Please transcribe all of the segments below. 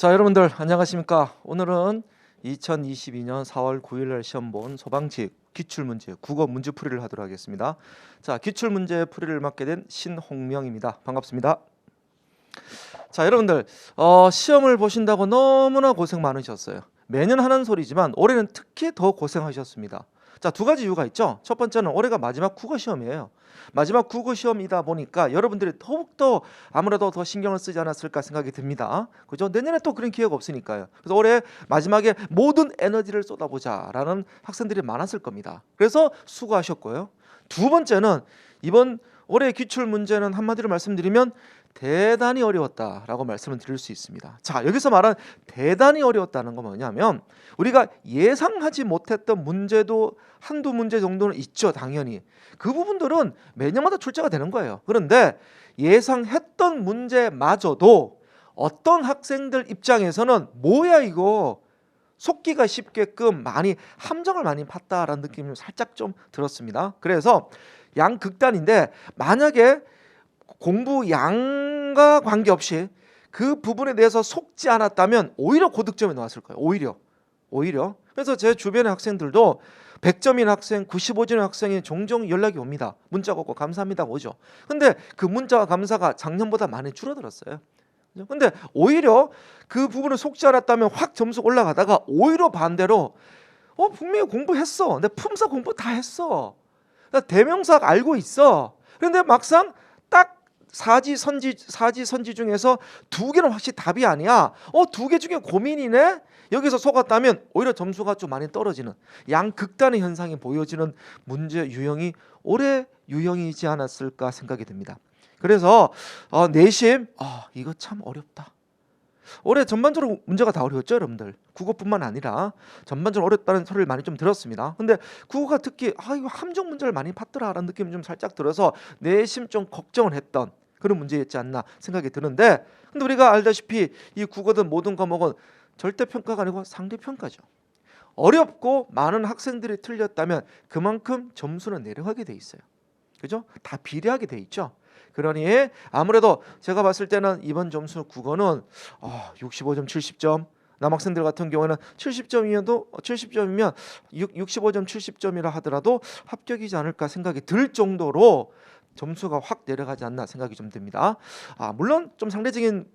자, 여러분들 안녕하십니까? 오늘은 2022년 4월 9일 날 시험 본 소방직 기출문제 국어 문제풀이를 하도록 하겠습니다. 자, 기출문제 풀이를 맡게 된 신홍명입니다. 반갑습니다. 자, 여러분들 시험을 보신다고 너무나 고생 많으셨어요. 매년 하는 소리지만 올해는 특히 더 고생하셨습니다. 자, 두 가지 이유가 있죠. 첫 번째는 올해가 마지막 국어 시험이에요. 마지막 국어 시험이다 보니까 여러분들이 더욱더 아무래도 더 신경을 쓰지 않았을까 생각이 듭니다. 그죠? 내년에 또 그런 기회가 없으니까요. 그래서 올해 마지막에 모든 에너지를 쏟아보자라는 학생들이 많았을 겁니다. 그래서 수고하셨고요. 두 번째는 이번 올해 기출 문제는 한마디로 말씀드리면 대단히 어려웠다라고 말씀을 드릴 수 있습니다. 자, 여기서 말한 대단히 어려웠다는 건 뭐냐면 우리가 예상하지 못했던 문제도 한두 문제 정도는 있죠. 당연히 그 부분들은 매년마다 출제가 되는 거예요. 그런데 예상했던 문제마저도 어떤 학생들 입장에서는 뭐야 이거 속기가 쉽게끔 많이 함정을 많이 팠다라는 느낌이 살짝 좀 들었습니다. 그래서 양극단인데 만약에 공부 양과 관계없이 그 부분에 대해서 속지 않았다면 오히려 고득점이 나왔을 거예요. 오히려. 그래서 제 주변의 학생들도 100점인 학생, 95점인 학생이 종종 연락이 옵니다. 문자가 오고 감사합니다 오죠. 근데 그 문자와 감사가 작년보다 많이 줄어들었어요. 근데 오히려 그 부분을 속지 않았다면 확 점수 올라가다가 오히려 반대로 분명히 공부했어. 근데 품사 공부 다 했어. 대명사 알고 있어. 그런데 막상 딱 사지 선지 중에서 두 개는 확실히 답이 아니야. 두 개 중에 고민이네. 여기서 속았다면 오히려 점수가 좀 많이 떨어지는 양극단의 현상이 보여지는 문제 유형이 올해 유형이지 않았을까 생각이 듭니다. 그래서 내심 이거 참 어렵다. 올해 전반적으로 문제가 다 어려웠죠, 여러분들. 국어뿐만 아니라 전반적으로 어렵다는 소리를 많이 좀 들었습니다. 근데 국어가 특히 이거 함정 문제를 많이 팠더라라는 느낌이 좀 살짝 들어서 내심 좀 걱정을 했던 그런 문제였지 않나 생각이 드는데, 근데 우리가 알다시피 이 국어든 모든 과목은 절대평가가 아니고 상대평가죠. 어렵고 많은 학생들이 틀렸다면 그만큼 점수는 내려가게 돼 있어요. 그죠? 다 비례하게 돼 있죠. 그러니 아무래도 제가 봤을 때는 이번 점수 국어는 65점, 70점, 남학생들 같은 경우에는 70점이면 65점, 70점이라 하더라도 합격이지 않을까 생각이 들 정도로 점수가 확 내려가지 않나 생각이 좀 듭니다. 물론 좀 상대적인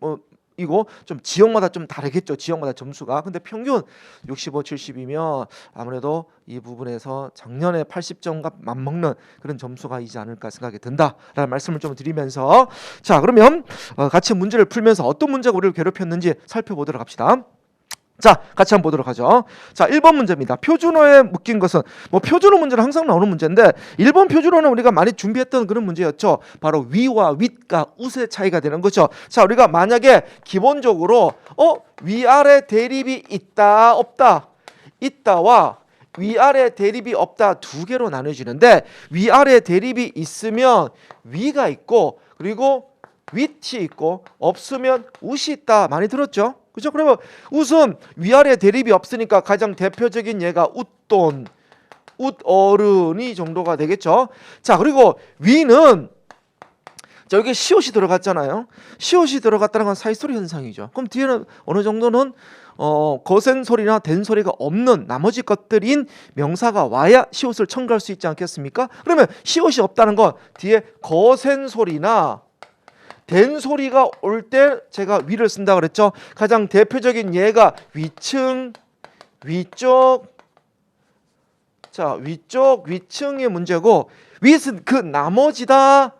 이거 좀 지역마다 좀 다르겠죠. 지역마다 점수가. 근데 평균 65, 70이면 아무래도 이 부분에서 작년에 80점과 맞먹는 그런 점수가 이지 않을까 생각이 든다라는 말씀을 좀 드리면서, 자, 그러면 같이 문제를 풀면서 어떤 문제가 우리를 괴롭혔는지 살펴보도록 합시다. 자, 같이 한번 보도록 하죠. 자, 1번 문제입니다. 표준어에 묶인 것은 표준어 문제는 항상 나오는 문제인데 1번 표준어는 우리가 많이 준비했던 그런 문제였죠. 바로 위와 윗과 웃의 차이가 되는 거죠. 자, 우리가 만약에 기본적으로 위아래 대립이 있다 없다, 있다와 위아래 대립이 없다 두 개로 나눠지는데, 위아래 대립이 있으면 위가 있고 그리고 윗이 있고 없으면 웃이 있다 많이 들었죠. 그렇죠? 그러면 웃은 위아래 대립이 없으니까 가장 대표적인 예가 웃돈, 웃어른이 정도가 되겠죠. 자, 그리고 위는 여기 시옷이 들어갔잖아요. 시옷이 들어갔다는 건 사이소리 현상이죠. 그럼 뒤에는 어느 정도는 거센 소리나 된 소리가 없는 나머지 것들인 명사가 와야 시옷을 첨가할 수 있지 않겠습니까? 그러면 시옷이 없다는 건 뒤에 거센 소리나 된 소리가 올 때 제가 위를 쓴다 그랬죠. 가장 대표적인 예가 위층, 위쪽. 자, 위층의 문제고 윗은 그 나머지다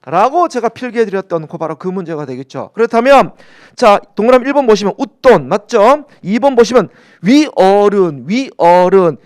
라고 제가 필기해 드렸던 거 바로 그 문제가 되겠죠. 그렇다면 자, 동그라미 1번 보시면 웃돈 맞죠? 2번 보시면 위어른.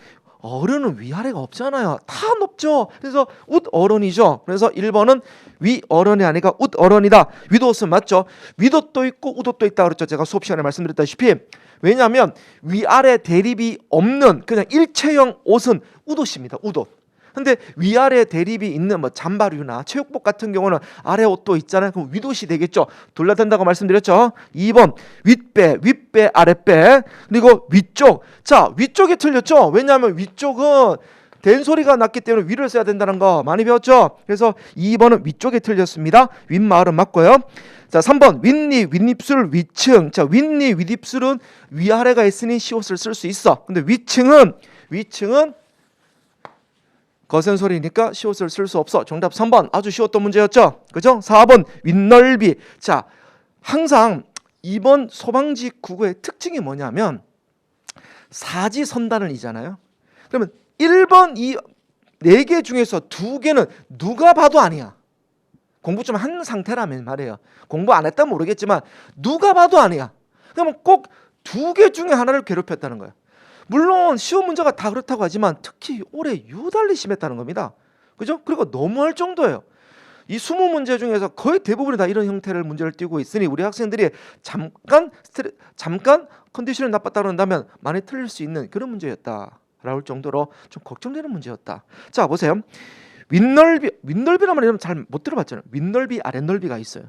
어른은 위아래가 없잖아요. 다 높죠. 그래서 웃어른이죠. 그래서 1번은 위어른이 아니라 웃어른이다. 윗옷은 맞죠. 윗옷도 있고 웃옷도 있다 그랬죠. 제가 수업 시간에 말씀드렸다시피. 왜냐하면 위아래 대립이 없는 그냥 일체형 옷은 웃옷입니다. 웃옷. 근데 위아래 대립이 있는 잠바류나 체육복 같은 경우는 아래 옷도 있잖아요. 그럼 윗옷이 되겠죠. 둘 다 된다고 말씀드렸죠. 2번 윗배, 아랫배. 그리고 위쪽. 자, 위쪽이 틀렸죠. 왜냐하면 위쪽은 된 소리가 났기 때문에 위를 써야 된다는 거 많이 배웠죠. 그래서 2번은 위쪽이 틀렸습니다. 윗마을은 맞고요. 자, 3번 윗니, 윗입술, 위층. 자, 윗니, 윗입술은 위아래가 있으니 시옷을 쓸 수 있어. 근데 위층은 거센 소리니까 시옷을 쓸 수 없어. 정답 3번. 아주 쉬웠던 문제였죠. 그죠? 4번 윗넓이. 자, 항상 이번 소방직 국어의 특징이 뭐냐면 사지선단을이잖아요. 그러면 1번 이 4개 중에서 2개는 누가 봐도 아니야. 공부 좀 한 상태라면 말이에요. 공부 안 했다면 모르겠지만 누가 봐도 아니야. 그러면 꼭 2개 중에 하나를 괴롭혔다는 거예요. 물론 시험 문제가 다 그렇다고 하지만 특히 올해 유달리 심했다는 겁니다. 그죠? 그리고 너무할 정도예요. 이 20문제 중에서 거의 대부분이 다 이런 형태를 문제를 띄고 있으니 우리 학생들이 잠깐 컨디션이 나빴다 그런다면 많이 틀릴 수 있는 그런 문제였다라고 정도로 좀 걱정되는 문제였다. 자, 보세요. 윗넓이란 말은 잘 못 들어봤잖아요. 윗넓이, 아랫넓이가 있어요.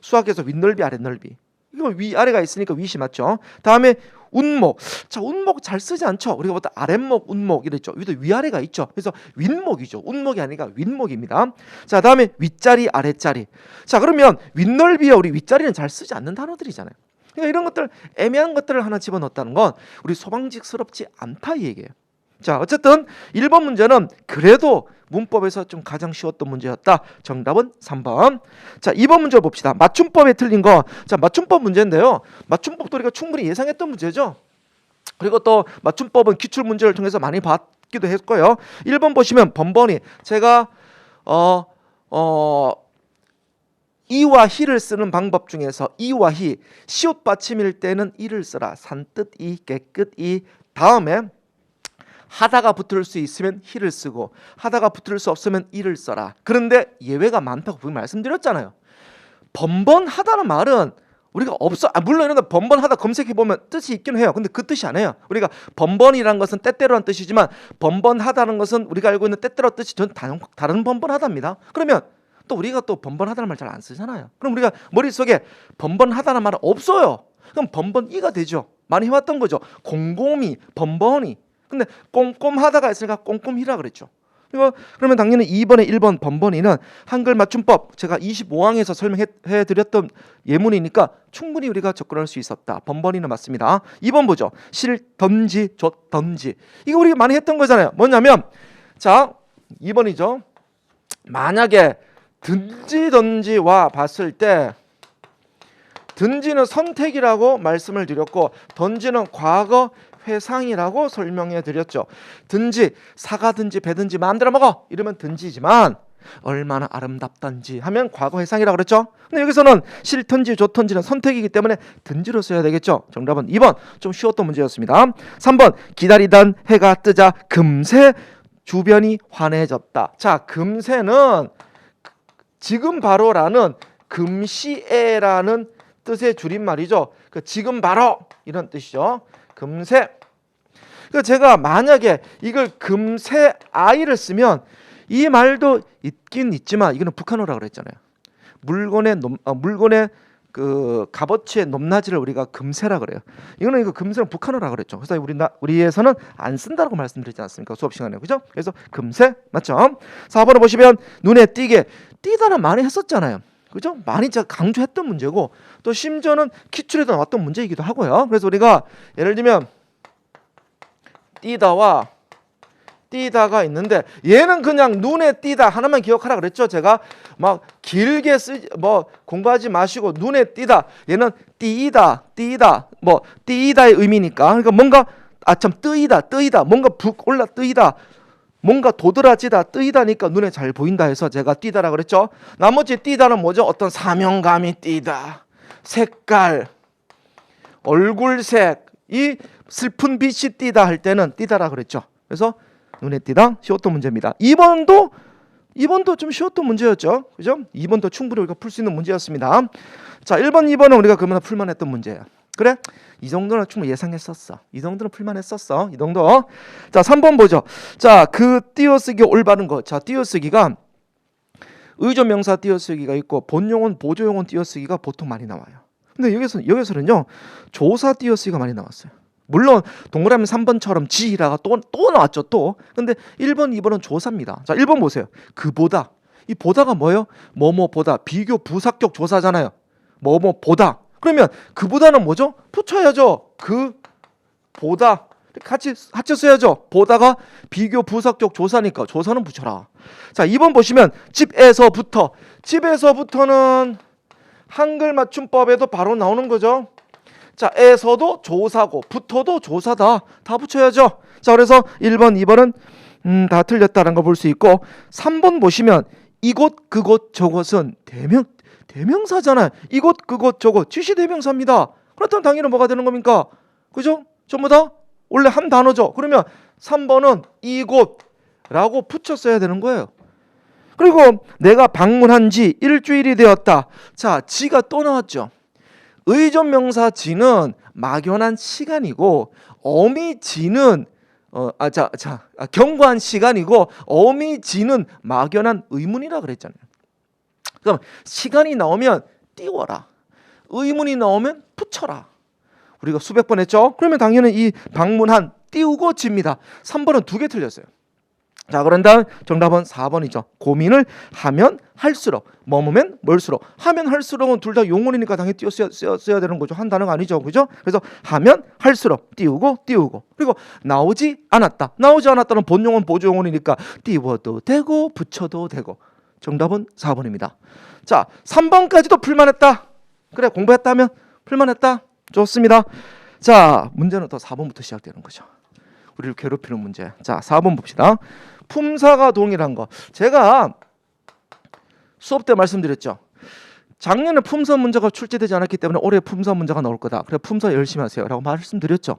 수학에서 윗넓이, 아랫넓이. 이거 위아래가 있으니까 윗이 맞죠. 다음에 운목. 자, 운목 잘 쓰지 않죠. 우리가 보다 아랫목, 운목 이랬죠. 여기도 위아래가 있죠. 그래서 윗목이죠. 운목이 아니라 윗목입니다. 자, 다음에 윗자리, 아랫자리. 자, 그러면 윗넓이와 우리 윗자리는 잘 쓰지 않는 단어들이잖아요. 그러니까 이런 것들, 애매한 것들을 하나 집어넣었다는 건 우리 소방직스럽지 않다 이 얘기예요. 자, 어쨌든 1번 문제는 그래도 문법에서 좀 가장 쉬웠던 문제였다. 정답은 3번. 자, 2번 문제 봅시다. 맞춤법에 틀린 거. 자, 맞춤법 문제인데요. 맞춤법도 우리가 충분히 예상했던 문제죠. 그리고 또 맞춤법은 기출 문제를 통해서 많이 봤기도 했고요. 1번 보시면 번번이 제가 이와 히를 쓰는 방법 중에서 이와 히, 시옷 받침일 때는 이를 써라. 산뜻 이, 깨끗 이. 다음에 하다가 붙을 수 있으면 히를 쓰고 하다가 붙을 수 없으면 이를 써라. 그런데 예외가 많다고 분명히 말씀드렸잖아요. 번번하다는 말은 우리가 없어. 물론 이런데 번번하다 검색해보면 뜻이 있긴 해요. 근데 그 뜻이 아니에요. 우리가 번번이라는 것은 때때로란 뜻이지만 번번하다는 것은 우리가 알고 있는 때때로 뜻이 전 다른 번번하다입니다. 그러면 또 우리가 또 번번하다는 말 잘 안 쓰잖아요. 그럼 우리가 머릿속에 번번하다는 말은 없어요. 그럼 번번이가 되죠. 많이 해왔던 거죠. 곰곰이, 번번이. 근데 꼼꼼하다가 있으니까 꼼꼼히라 그랬죠. 그러면 당연히 2번에 1번 번번이는 한글 맞춤법 제가 25항에서 설명해 드렸던 예문이니까 충분히 우리가 접근할 수 있었다. 번번이는 맞습니다. 2번 보죠. 실던지 줬던지. 이거 우리가 많이 했던 거잖아요. 뭐냐면 자, 2번이죠. 만약에 든지던지와 봤을 때 든지는 선택이라고 말씀을 드렸고 던지는 과거 회상이라고 설명해 드렸죠. 든지 사가든지 배든지 마음대로 먹어 이러면 든지지만 얼마나 아름답던지 하면 과거 회상이라고 그랬죠. 근데 여기서는 싫던지 좋던지는 선택이기 때문에 든지로 써야 되겠죠. 정답은 2번. 좀 쉬웠던 문제였습니다. 3번 기다리던 해가 뜨자 금세 주변이 환해졌다. 자, 금세는 지금 바로라는 금시에라는 뜻의 줄임말이죠. 그 지금 바로 이런 뜻이죠. 금세. 그러니까 제가 만약에 이걸 금세 아이를 쓰면 이 말도 있긴 있지만 이거는 북한어라고 그랬잖아요. 물건의 그 값어치의 높낮이를 우리가 금세라 그래요. 이거는 이거 금세는 북한어라고 그랬죠. 그래서 우리에서는 안 쓴다고 말씀드리지 않습니까? 수업 시간에. 그죠? 그래서 금세 맞죠? 4번을 보시면 눈에 띄게 띄다는 많이 했었잖아요. 그죠? 많이 강조했던 문제고 또 심지어는 기출에도 나왔던 문제이기도 하고요. 그래서 우리가 예를 들면 띄다와 띄다가 있는데 얘는 그냥 눈에 띄다 하나만 기억하라 그랬죠. 제가 막 길게 공부하지 마시고 눈에 띄다. 얘는 띄다 뭐 띄다의 의미니까. 그러니까 뭔가 뜨이다 뭔가 북 올라 뜨이다. 뭔가 도드라지다 뜨이다니까 눈에 잘 보인다 해서 제가 띄다라 그랬죠. 나머지 띄다는 뭐죠? 어떤 사명감이 띄다. 색깔, 얼굴색, 이 슬픈 빛이 띄다 할 때는 띄다라 그랬죠. 그래서 눈에 띄다 쉬웠던 문제입니다. 2번도 좀 쉬웠던 문제였죠. 그죠? 2번도 충분히 우리가 풀 수 있는 문제였습니다. 자, 1번, 2번은 우리가 그러면 풀만 했던 문제야. 그래? 이 정도는 충분히 예상했었어. 이 정도는 풀만 했었어. 이 정도. 자, 3번 보죠. 자, 그 띄어쓰기 올바른 거. 자, 띄어쓰기가 의존명사 띄어쓰기가 있고 본용은 보조용은 띄어쓰기가 보통 많이 나와요. 근데 여기서는요. 조사 띄어쓰기가 많이 나왔어요. 물론 동그라미 3번처럼 지라가 또 나왔죠. 또. 근데 1번, 2번은 조사입니다. 자, 1번 보세요. 그보다. 이 보다가 뭐예요? 뭐뭐보다. 비교 부사격 조사잖아요. 뭐뭐 보다. 그러면 그보다는 뭐죠? 붙여야죠. 그 보다 같이 합쳐서야죠. 보다가 비교 부사격 조사니까 조사는 붙여라. 자, 2번 보시면 집에서부터. 집에서부터는 한글 맞춤법에도 바로 나오는 거죠. 자, 에서도 조사고 부터도 조사다. 다 붙여야죠. 자, 그래서 1번, 2번은 다 틀렸다는 거 볼 수 있고 3번 보시면 이곳, 그곳, 저곳은 대명사잖아요. 이곳, 그곳, 저곳 지시대명사입니다. 그렇다면 당연히 뭐가 되는 겁니까? 그죠? 전부 다 원래 한 단어죠. 그러면 3번은 이곳라고 붙였어야 되는 거예요. 그리고 내가 방문한 지 일주일이 되었다. 자, 지가 또 나왔죠. 의존명사 지는 막연한 시간이고 어미 지는 경과한 시간이고 어미 지는 막연한 의문이라 그랬잖아요. 그럼 시간이 나오면 띄워라. 의문이 나오면 붙여라. 우리가 수백 번 했죠. 그러면 당연히 이 방문한 띄우고 집니다. 3번은 2개 틀렸어요. 자, 그런 다음 정답은 4번이죠. 고민을 하면 할수록, 머무면 멀수록. 하면 할수록은 둘 다 용언이니까 당연히 써야 되는 거죠. 한 단어가 아니죠. 그죠? 그래서 하면 할수록 띄우고. 그리고 나오지 않았다. 나오지 않았다는 본용언 보조용언이니까 띄워도 되고 붙여도 되고. 정답은 4번입니다. 자, 3번까지도 풀만했다. 그래, 공부했다면 풀만했다. 좋습니다. 자, 문제는 더 4번부터 시작되는 거죠. 우리를 괴롭히는 문제. 자, 4번 봅시다. 품사가 동일한 거. 제가 수업 때 말씀드렸죠. 작년에 품사 문제가 출제되지 않았기 때문에 올해 품사 문제가 나올 거다. 그래, 품사 열심히 하세요 라고 말씀드렸죠.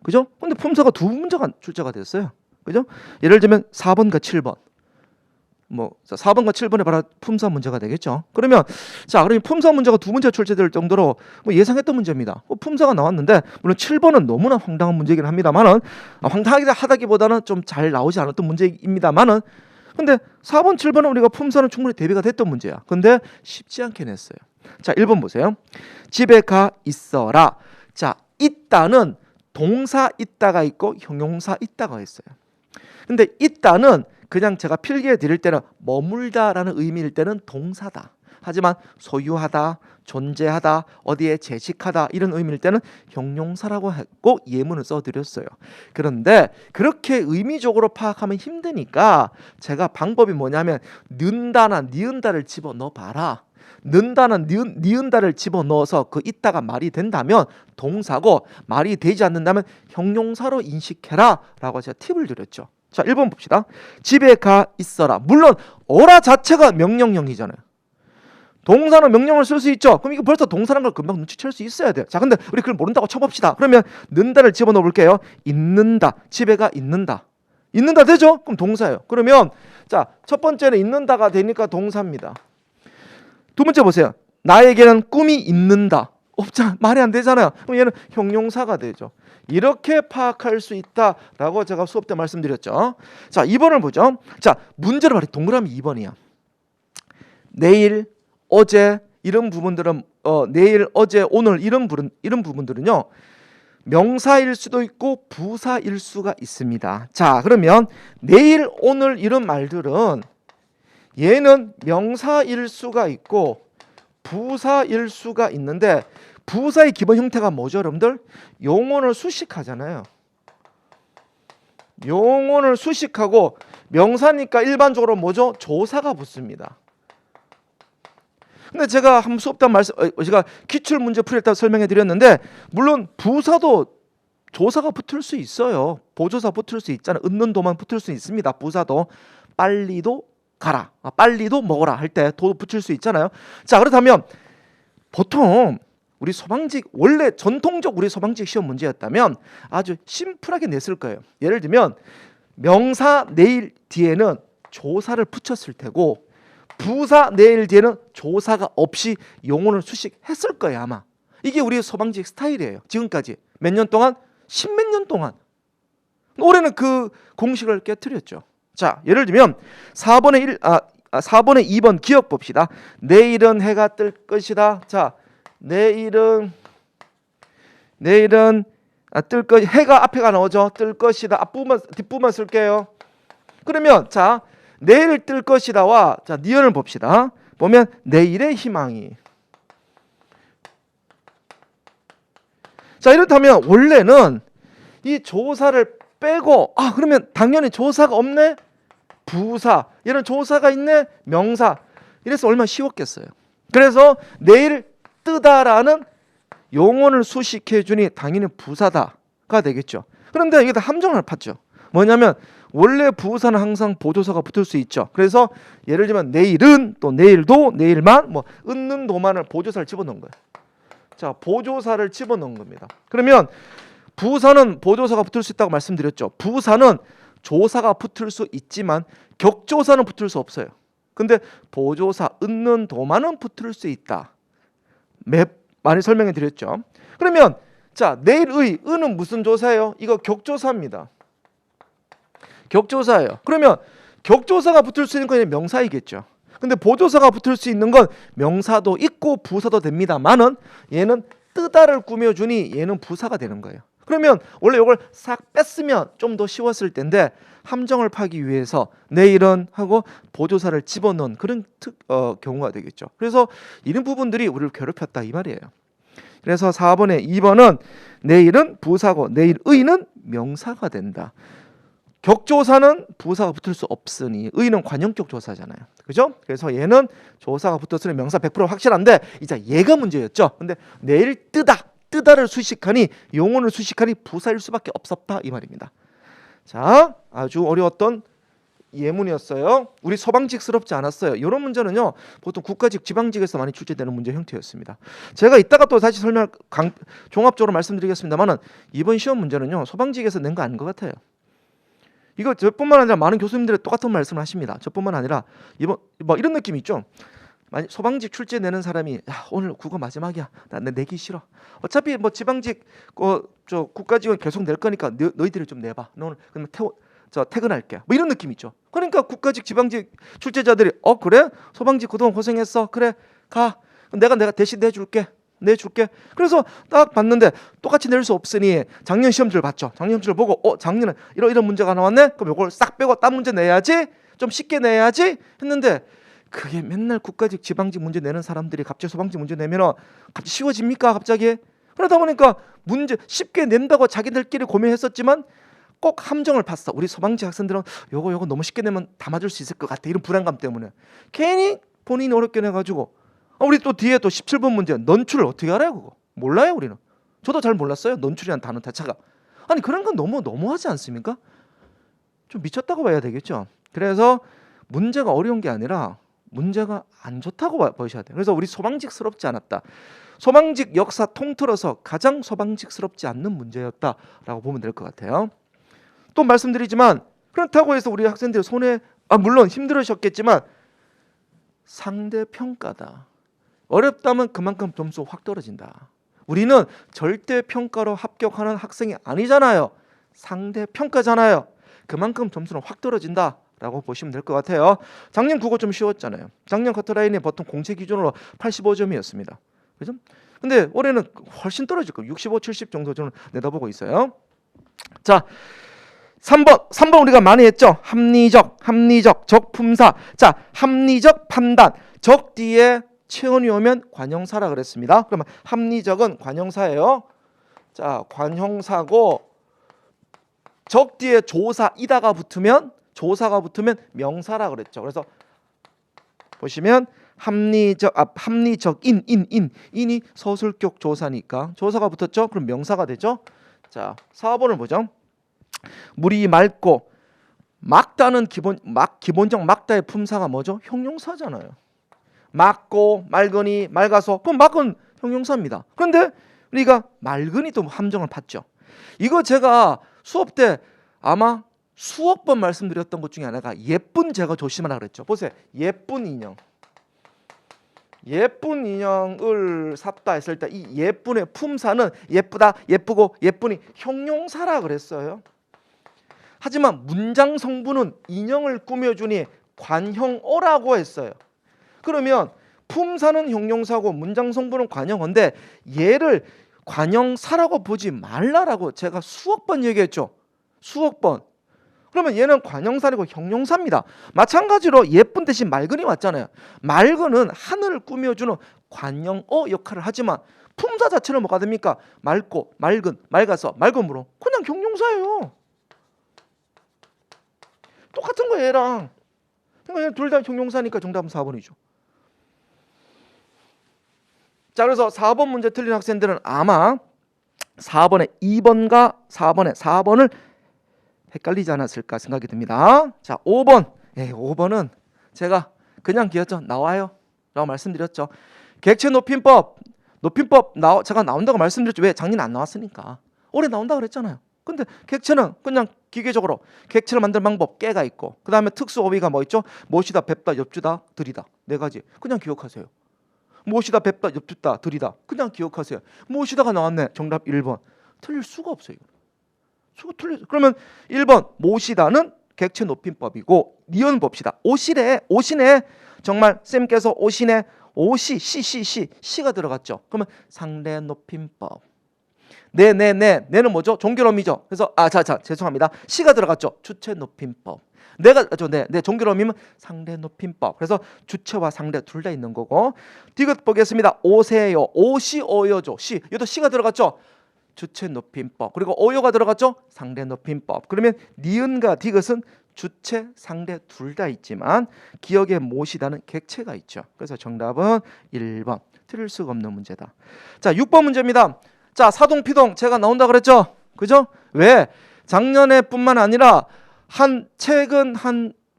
그죠? 근데 품사가 2문제가 출제가 됐어요. 그죠? 예를 들면 4번과 7번. 4번과 7번에 바로 품사 문제가 되겠죠. 그러면 품사 문제가 2문제 출제될 정도로 예상했던 문제입니다. 품사가 나왔는데 물론 7번은 너무나 황당한 문제이긴 합니다만은 황당하게 하다기보다는 좀 잘 나오지 않았던 문제입니다만은 근데 4번, 7번은 우리가 품사는 충분히 대비가 됐던 문제야. 근데 쉽지 않게 냈어요. 자, 1번 보세요. 집에 가 있어라. 자, 있다는 동사 있다가 있고 형용사 있다가 있어요. 근데 있다는 그냥 제가 필기해 드릴 때는 머물다라는 의미일 때는 동사다. 하지만 소유하다, 존재하다, 어디에 재직하다 이런 의미일 때는 형용사라고 했고 예문을 써드렸어요. 그런데 그렇게 의미적으로 파악하면 힘드니까 제가 방법이 뭐냐면 는다나 니은다를 집어넣어 봐라. 는다나 니은다를 집어넣어서 그 있다가 말이 된다면 동사고 말이 되지 않는다면 형용사로 인식해라 라고 제가 팁을 드렸죠. 자, 1번 봅시다. 집에 가 있어라. 물론 어라 자체가 명령형이잖아요. 동사는 명령을 쓸 수 있죠. 그럼 이거 벌써 동사라는 걸 금방 눈치챌 수 있어야 돼요. 자, 근데 우리 그걸 모른다고 쳐봅시다. 그러면 는다를 집어넣어 볼게요. 있는다. 집에 가 있는다. 있는다 되죠? 그럼 동사예요. 그러면 자, 첫 번째는 있는다가 되니까 동사입니다. 두 번째 보세요. 나에게는 꿈이 있는다. 없잖아. 말이 안 되잖아요. 그럼 얘는 형용사가 되죠. 이렇게 파악할 수 있다라고 제가 수업 때 말씀드렸죠. 자, 2번을 보죠. 자, 문제를 말해 동그라미 2번이야. 내일, 어제 이런 부분들은 내일, 어제, 오늘 이런 부분들은요. 명사일 수도 있고 부사일 수가 있습니다. 자, 그러면 내일, 오늘 이런 말들은 얘는 명사일 수가 있고 부사일 수가 있는데 부사의 기본 형태가 뭐죠, 여러분들? 용언을 수식하잖아요. 용언을 수식하고 명사니까 일반적으로 뭐죠? 조사가 붙습니다. 근데 제가 한번 수업 때 제가 기출 문제 풀이를 다 설명해 드렸는데 물론 부사도 조사가 붙을 수 있어요. 보조사 붙을 수 있잖아요. 있는 도만 붙을 수 있습니다. 부사도 빨리도 가라, 빨리도 먹어라 할 때 도 붙일 수 있잖아요. 자, 그렇다면 보통 우리 소방직 원래 전통적 우리 소방직 시험 문제였다면 아주 심플하게 냈을 거예요. 예를 들면 명사 내일 뒤에는 조사를 붙였을 테고 부사 내일 뒤에는 조사가 없이 용언을 수식했을 거예요. 아마 이게 우리 소방직 스타일이에요. 지금까지 몇 년 동안? 10몇 년 동안. 올해는 그 공식을 깨트렸죠. 자, 예를 들면 4번의 2번 기억 봅시다. 내일은 해가 뜰 것이다. 자, 내일은 뜰 것, 해가 앞에가 나오죠. 뜰 것이다. 앞부분 뒷부분만 쓸게요. 그러면 자, 내일 뜰 것이다와 자, 니은을 봅시다. 보면 내일의 희망이 자, 이렇다면 원래는 이 조사를 빼고 그러면 당연히 조사가 없네? 부사. 얘는 조사가 있네? 명사. 이래서 얼마나 쉬웠겠어요. 그래서 내일 뜨다라는 용언을 수식해 주니 당연히 부사다가 되겠죠. 그런데 이게 다 함정을 팠죠. 뭐냐면 원래 부사는 항상 보조사가 붙을 수 있죠. 그래서 예를 들면 내일은, 또 내일도, 내일만, 뭐 은는 도만을 보조사를 집어넣은 거예요. 자, 보조사를 집어넣은 겁니다. 그러면 부사는 보조사가 붙을 수 있다고 말씀드렸죠. 부사는 조사가 붙을 수 있지만 격조사는 붙을 수 없어요. 근데 보조사 은는 도만은 붙을 수 있다. 많이 설명해 드렸죠. 그러면 자, 내일의 은은 무슨 조사예요? 이거 격조사입니다. 격조사예요. 그러면 격조사가 붙을 수 있는 건 명사이겠죠. 근데 보조사가 붙을 수 있는 건 명사도 있고 부사도 됩니다만은 얘는 뜨다를 꾸며주니 얘는 부사가 되는 거예요. 그러면 원래 이걸 싹 뺐으면 좀 더 쉬웠을 텐데 함정을 파기 위해서 내일은 하고 보조사를 집어넣은 그런 경우가 되겠죠. 그래서 이런 부분들이 우리를 괴롭혔다 이 말이에요. 그래서 4번에 2번은 내일은 부사고 내일의는 명사가 된다. 격조사는 부사가 붙을 수 없으니 의는 관용격 조사잖아요. 그죠? 그래서 얘는 조사가 붙었으니 명사 100% 확실한데 이제 얘가 문제였죠. 근데 내일 뜨다를 수식하니 용언을 수식하니 부사일 수밖에 없었다 이 말입니다. 자, 아주 어려웠던 예문이었어요. 우리 소방직스럽지 않았어요. 이런 문제는요 보통 국가직, 지방직에서 많이 출제되는 문제 형태였습니다. 제가 이따가 또 다시 종합적으로 말씀드리겠습니다만은 이번 시험 문제는요 소방직에서 낸 거 아닌 것 같아요. 이거 저뿐만 아니라 많은 교수님들이 똑같은 말씀을 하십니다. 저뿐만 아니라 이번 뭐 이런 느낌이 있죠. 소방직 출제 내는 사람이 오늘 국어 마지막이야. 나 내기 싫어. 어차피 뭐 지방직 저 국가직은 계속 낼 거니까 너희들이 좀 내봐. 오늘 그러면 퇴근할게. 뭐 이런 느낌 있죠. 그러니까 국가직, 지방직 출제자들이 그래? 소방직 그동안 고생했어. 그래 가. 내가 대신 내줄게. 그래서 딱 봤는데 똑같이 낼 수 없으니 작년 시험지를 봤죠. 작년 시험지를 보고 작년에 이런 문제가 나왔네. 그럼 이걸 싹 빼고 딴 문제 내야지. 좀 쉽게 내야지 했는데 그게 맨날 국가직, 지방직 문제 내는 사람들이 갑자기 소방직 문제 내면 갑자기 쉬워집니까? 갑자기? 그러다 보니까 문제 쉽게 낸다고 자기들끼리 고민했었지만 꼭 함정을 팠어. 우리 소방직 학생들은 요거 너무 쉽게 내면 다 맞을 수 있을 것 같아. 이런 불안감 때문에 괜히 본인이 어렵게 내가지고 우리 또 뒤에 또 17번 문제 넌출을 어떻게 알아요? 그거 몰라요 우리는. 저도 잘 몰랐어요. 넌출이라는 단어 자체가. 아니 그런 건 너무하지 않습니까? 좀 미쳤다고 봐야 되겠죠. 그래서 문제가 어려운 게 아니라 문제가 안 좋다고 보셔야 돼요. 그래서 우리 소방직스럽지 않았다. 소방직 역사 통틀어서 가장 소방직스럽지 않는 문제였다라고 보면 될 것 같아요. 또 말씀드리지만 그렇다고 해서 우리 학생들이 물론 힘들으셨겠지만 상대평가다. 어렵다면 그만큼 점수 확 떨어진다. 우리는 절대평가로 합격하는 학생이 아니잖아요. 상대평가잖아요. 그만큼 점수는 확 떨어진다 라고 보시면 될 것 같아요. 작년 국어 좀 쉬웠잖아요. 작년 커트라인이 보통 공채 기준으로 85점이었습니다. 그죠? 근데 올해는 훨씬 떨어질 거예요. 65, 70 정도 저는 내다보고 있어요. 자, 3번 우리가 많이 했죠. 합리적, 적품사. 자, 합리적 판단. 적 뒤에 체온이 오면 관형사라 그랬습니다. 그러면 합리적은 관형사예요. 자, 관형사고 적 뒤에 조사가 붙으면 명사라 그랬죠. 그래서 보시면 인이 서술격 조사니까 조사가 붙었죠. 그럼 명사가 되죠. 자, 4번을 보죠. 물이 맑고 맑다는 기본적 맑다의 품사가 뭐죠? 형용사잖아요. 맑고 맑으니 맑아서 그럼 맑은 형용사입니다. 그런데 우리가 맑으니 또 함정을 팠죠. 이거 제가 수업 때 아마 수억 번 말씀드렸던 것 중에 하나가 예쁜 제가 조심하라 그랬죠. 보세요. 예쁜 인형을 샀다 했을 때 이 예쁜의 품사는 예쁘다, 예쁘고 예쁘니 형용사라 그랬어요. 하지만 문장 성분은 인형을 꾸며주니 관형어라고 했어요. 그러면 품사는 형용사고 문장 성분은 관형어인데 얘를 관형사라고 보지 말라라고 제가 수억 번 얘기했죠. 수억 번. 그러면 얘는 관형사이고 형용사입니다. 마찬가지로 예쁜 대신 맑은이 왔잖아요. 맑은은 하늘을 꾸며주는 관형어 역할을 하지만 품사 자체는 뭐가 됩니까? 맑고, 맑은, 맑아서, 맑음으로. 그냥 형용사예요. 똑같은 거예요, 얘랑. 그러니까 둘 다 형용사니까 정답은 4번이죠. 자, 그래서 4번 문제 틀린 학생들은 아마 4번에 2번과 4번을 헷갈리지 않았을까 생각이 듭니다. 자, 5번. 5번은 제가 그냥 기었죠. 나와요 라고 말씀드렸죠. 객체 높임법 제가 나온다고 말씀드렸죠. 왜? 작년 안 나왔으니까. 올해 나온다고 그랬잖아요. 근데 객체는 그냥 기계적으로 객체를 만드는 방법 깨가 있고, 그 다음에 특수 어휘가 뭐 있죠? 못이다, 뵙다, 엽주다, 들이다. 4가지. 그냥 기억하세요. 못이다, 뵙다, 엽주다, 들이다. 그냥 기억하세요. 못이다가 나왔네. 정답 1번. 틀릴 수가 없어요. 그러면 1번 못이다는 객체 높임법이고, 니은 봅시다. 오시네. 정말 쌤께서 오시네. 시가 들어갔죠. 그러면 상대 높임법. 네는 뭐죠? 종결어미죠. 그래서 죄송합니다. 시가 들어갔죠. 주체 높임법. 네 종결어미면 상대 높임법. 그래서 주체와 상대 둘 다 있는 거고. 디귿 보겠습니다. 오세요. 오시어요죠. 이것도 시가 들어갔죠. 주체 높임법. 그리고 어요가 들어갔죠. 상대 높임법. 그러면 니은과 디귿은 주체, 상대 둘 다 있지만 기억에 못이다는 객체가 있죠. 그래서 정답은 1번. 틀릴 수가 없는 문제다. 자, 6번 문제입니다. 자, 사동피동 제가 나온다 그랬죠. 그죠? 왜? 작년에뿐만 아니라 최근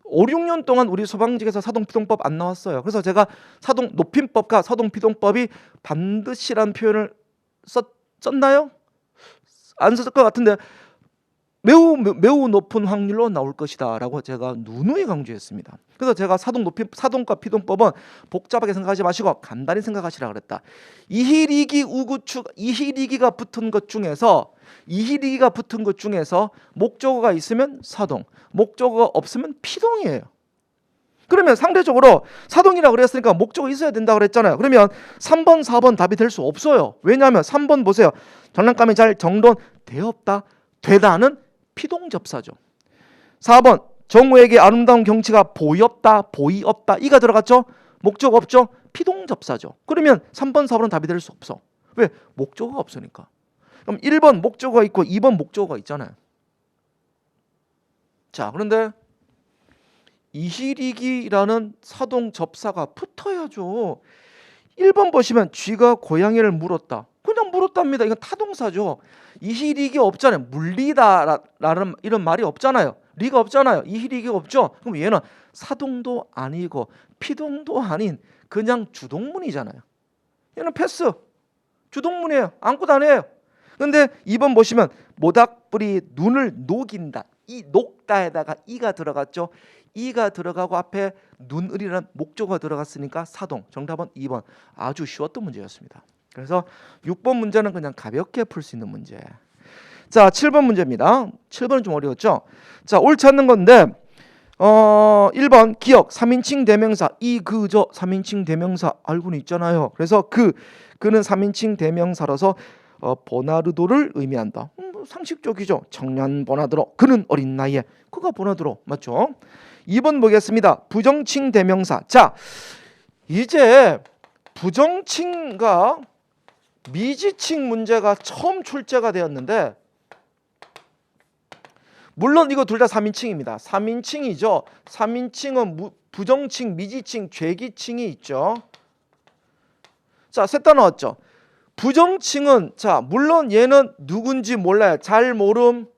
5, 6년 동안 우리 소방직에서 사동피동법 안 나왔어요. 그래서 제가 사동 높임법과 사동피동법이 반드시라는 표현을 썼나요? 안 썼을 것 같은데 매우 높은 확률로 나올 것이다 라고 제가 누누이 강조했습니다. 그래서 제가 사동과 피동법은 복잡하게 생각하지 마시고 간단히 생각하시라 그랬다. 이희리기 우구축, 이희리기가 붙은 것 중에서 목적어가 있으면 사동, 목적어가 없으면 피동이에요. 그러면 상대적으로 사동이라고 그랬으니까 목적어 있어야 된다고 그랬잖아요. 그러면 3번, 4번 답이 될 수 없어요. 왜냐하면 3번 보세요. 장난감이 잘 정돈되었다, 되다는 피동접사죠. 4번 정우에게 아름다운 경치가 보이없다, 이가 들어갔죠. 목적어 없죠. 피동접사죠. 그러면 3번, 4번은 답이 될 수 없어. 왜? 목적어가 없으니까. 그럼 1번 목적어가 있고 2번 목적어가 있잖아요. 자, 그런데 이희리기라는 사동접사가 붙어야죠. 1번 보시면 쥐가 고양이를 물었다. 그냥 물었답니다. 이건 타동사죠. 이희리기 없잖아요. 물리다라는 이런 말이 없잖아요. 리가 없잖아요. 이희리기가 없죠. 그럼 얘는 사동도 아니고 피동도 아닌 그냥 주동문이잖아요. 얘는 패스. 주동문이에요. 아무것도 아니에요. 근데 2번 보시면 모닥불이 눈을 녹인다. 이 녹다에다가 이가 들어갔죠. 이가 들어가고 앞에 눈을이라는 목적어가 들어갔으니까 사동. 정답은 2번. 아주 쉬웠던 문제였습니다. 그래서 6번 문제는 그냥 가볍게 풀 수 있는 문제. 자, 7번 문제입니다. 7번은 좀 어려웠죠. 자, 옳지 않는 건데 1번 기억 3인칭 대명사 이그저 3인칭 대명사 알고는 있잖아요. 그래서 그는 3인칭 대명사라서 보나르도를 의미한다. 상식적이죠. 청년 보나드로, 그는 어린 나이에, 그가 보나드로, 맞죠? 2번 보겠습니다. 부정칭 대명사. 자, 이제 부정칭과 미지칭 문제가 처음 출제가 되었는데, 물론 이거 둘 다 3인칭입니다. 3인칭이죠. 3인칭은 부정칭, 미지칭, 죄기칭이 있죠. 자, 셋 다 나왔죠. 부정칭은 자, 물론 얘는 누군지 몰라요. 잘 모름.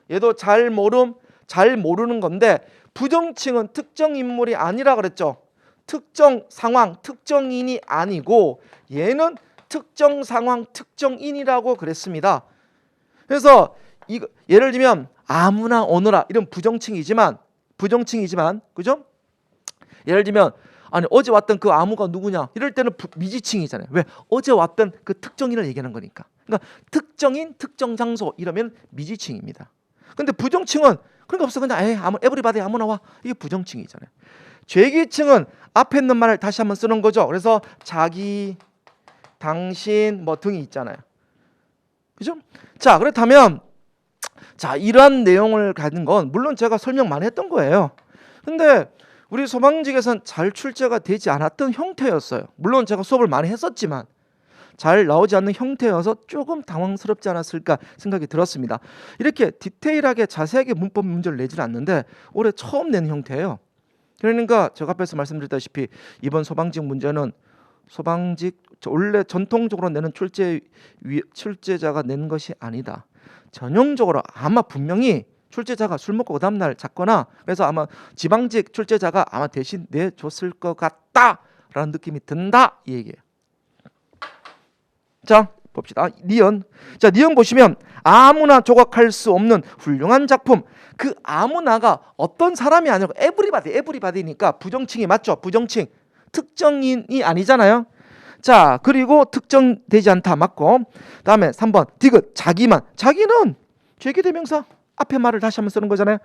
얘도 잘 모르는 건데, 부정칭은 특정 인물이 아니라 그랬죠. 특정 상황, 특정인이 아니고 얘는 특정 상황, 특정인이라고 그랬습니다. 그래서 이거 예를 들면 아무나 오너라 이런 부정칭이지만 그죠? 예를 들면 아니 어제 왔던 그 아무가 누구냐 이럴 때는 미지칭이잖아요. 왜? 어제 왔던 그 특정인을 얘기하는 거니까. 그러니까 특정인, 특정 장소 이러면 미지칭입니다. 근데 부정칭은 그런 거 없어. 그냥 에브리바디 아무나 와. 이게 부정칭이잖아요. 죄기칭은 앞에 있는 말을 다시 한번 쓰는 거죠. 그래서 자기, 당신 뭐 등이 있잖아요. 그죠? 자, 그렇다면 자, 이러한 내용을 가진 건 물론 제가 설명 많이 했던 거예요. 근데 우리 소방직에서는 잘 출제가 되지 않았던 형태였어요. 물론 제가 수업을 많이 했었지만 잘 나오지 않는 형태여서 조금 당황스럽지 않았을까 생각이 들었습니다. 이렇게 디테일하게 자세하게 문법 문제를 내지는 않는데 올해 처음 낸 형태예요. 그러니까 제가 앞에서 말씀드렸다시피 이번 소방직 문제는 소방직 원래 전통적으로 내는 출제자가 낸 것이 아니다. 전형적으로 아마 분명히 출제자가 술 먹고 그 다음날 잤거나 그래서 아마 지방직 출제자가 아마 대신 내줬을 것 같다라는 느낌이 든다 이 얘기예요. 자 봅시다. 니은. 자 니은 보시면 아무나 조각할 수 없는 훌륭한 작품. 그 아무나가 어떤 사람이 아니고 에브리바디니까 부정칭이 맞죠. 부정칭. 특정인이 아니잖아요. 자 그리고 특정되지 않다 맞고 다음에 3번 디귿 자기만. 자기는 죄기대명사 앞에 말을 다시 한번 쓰는 거잖아요.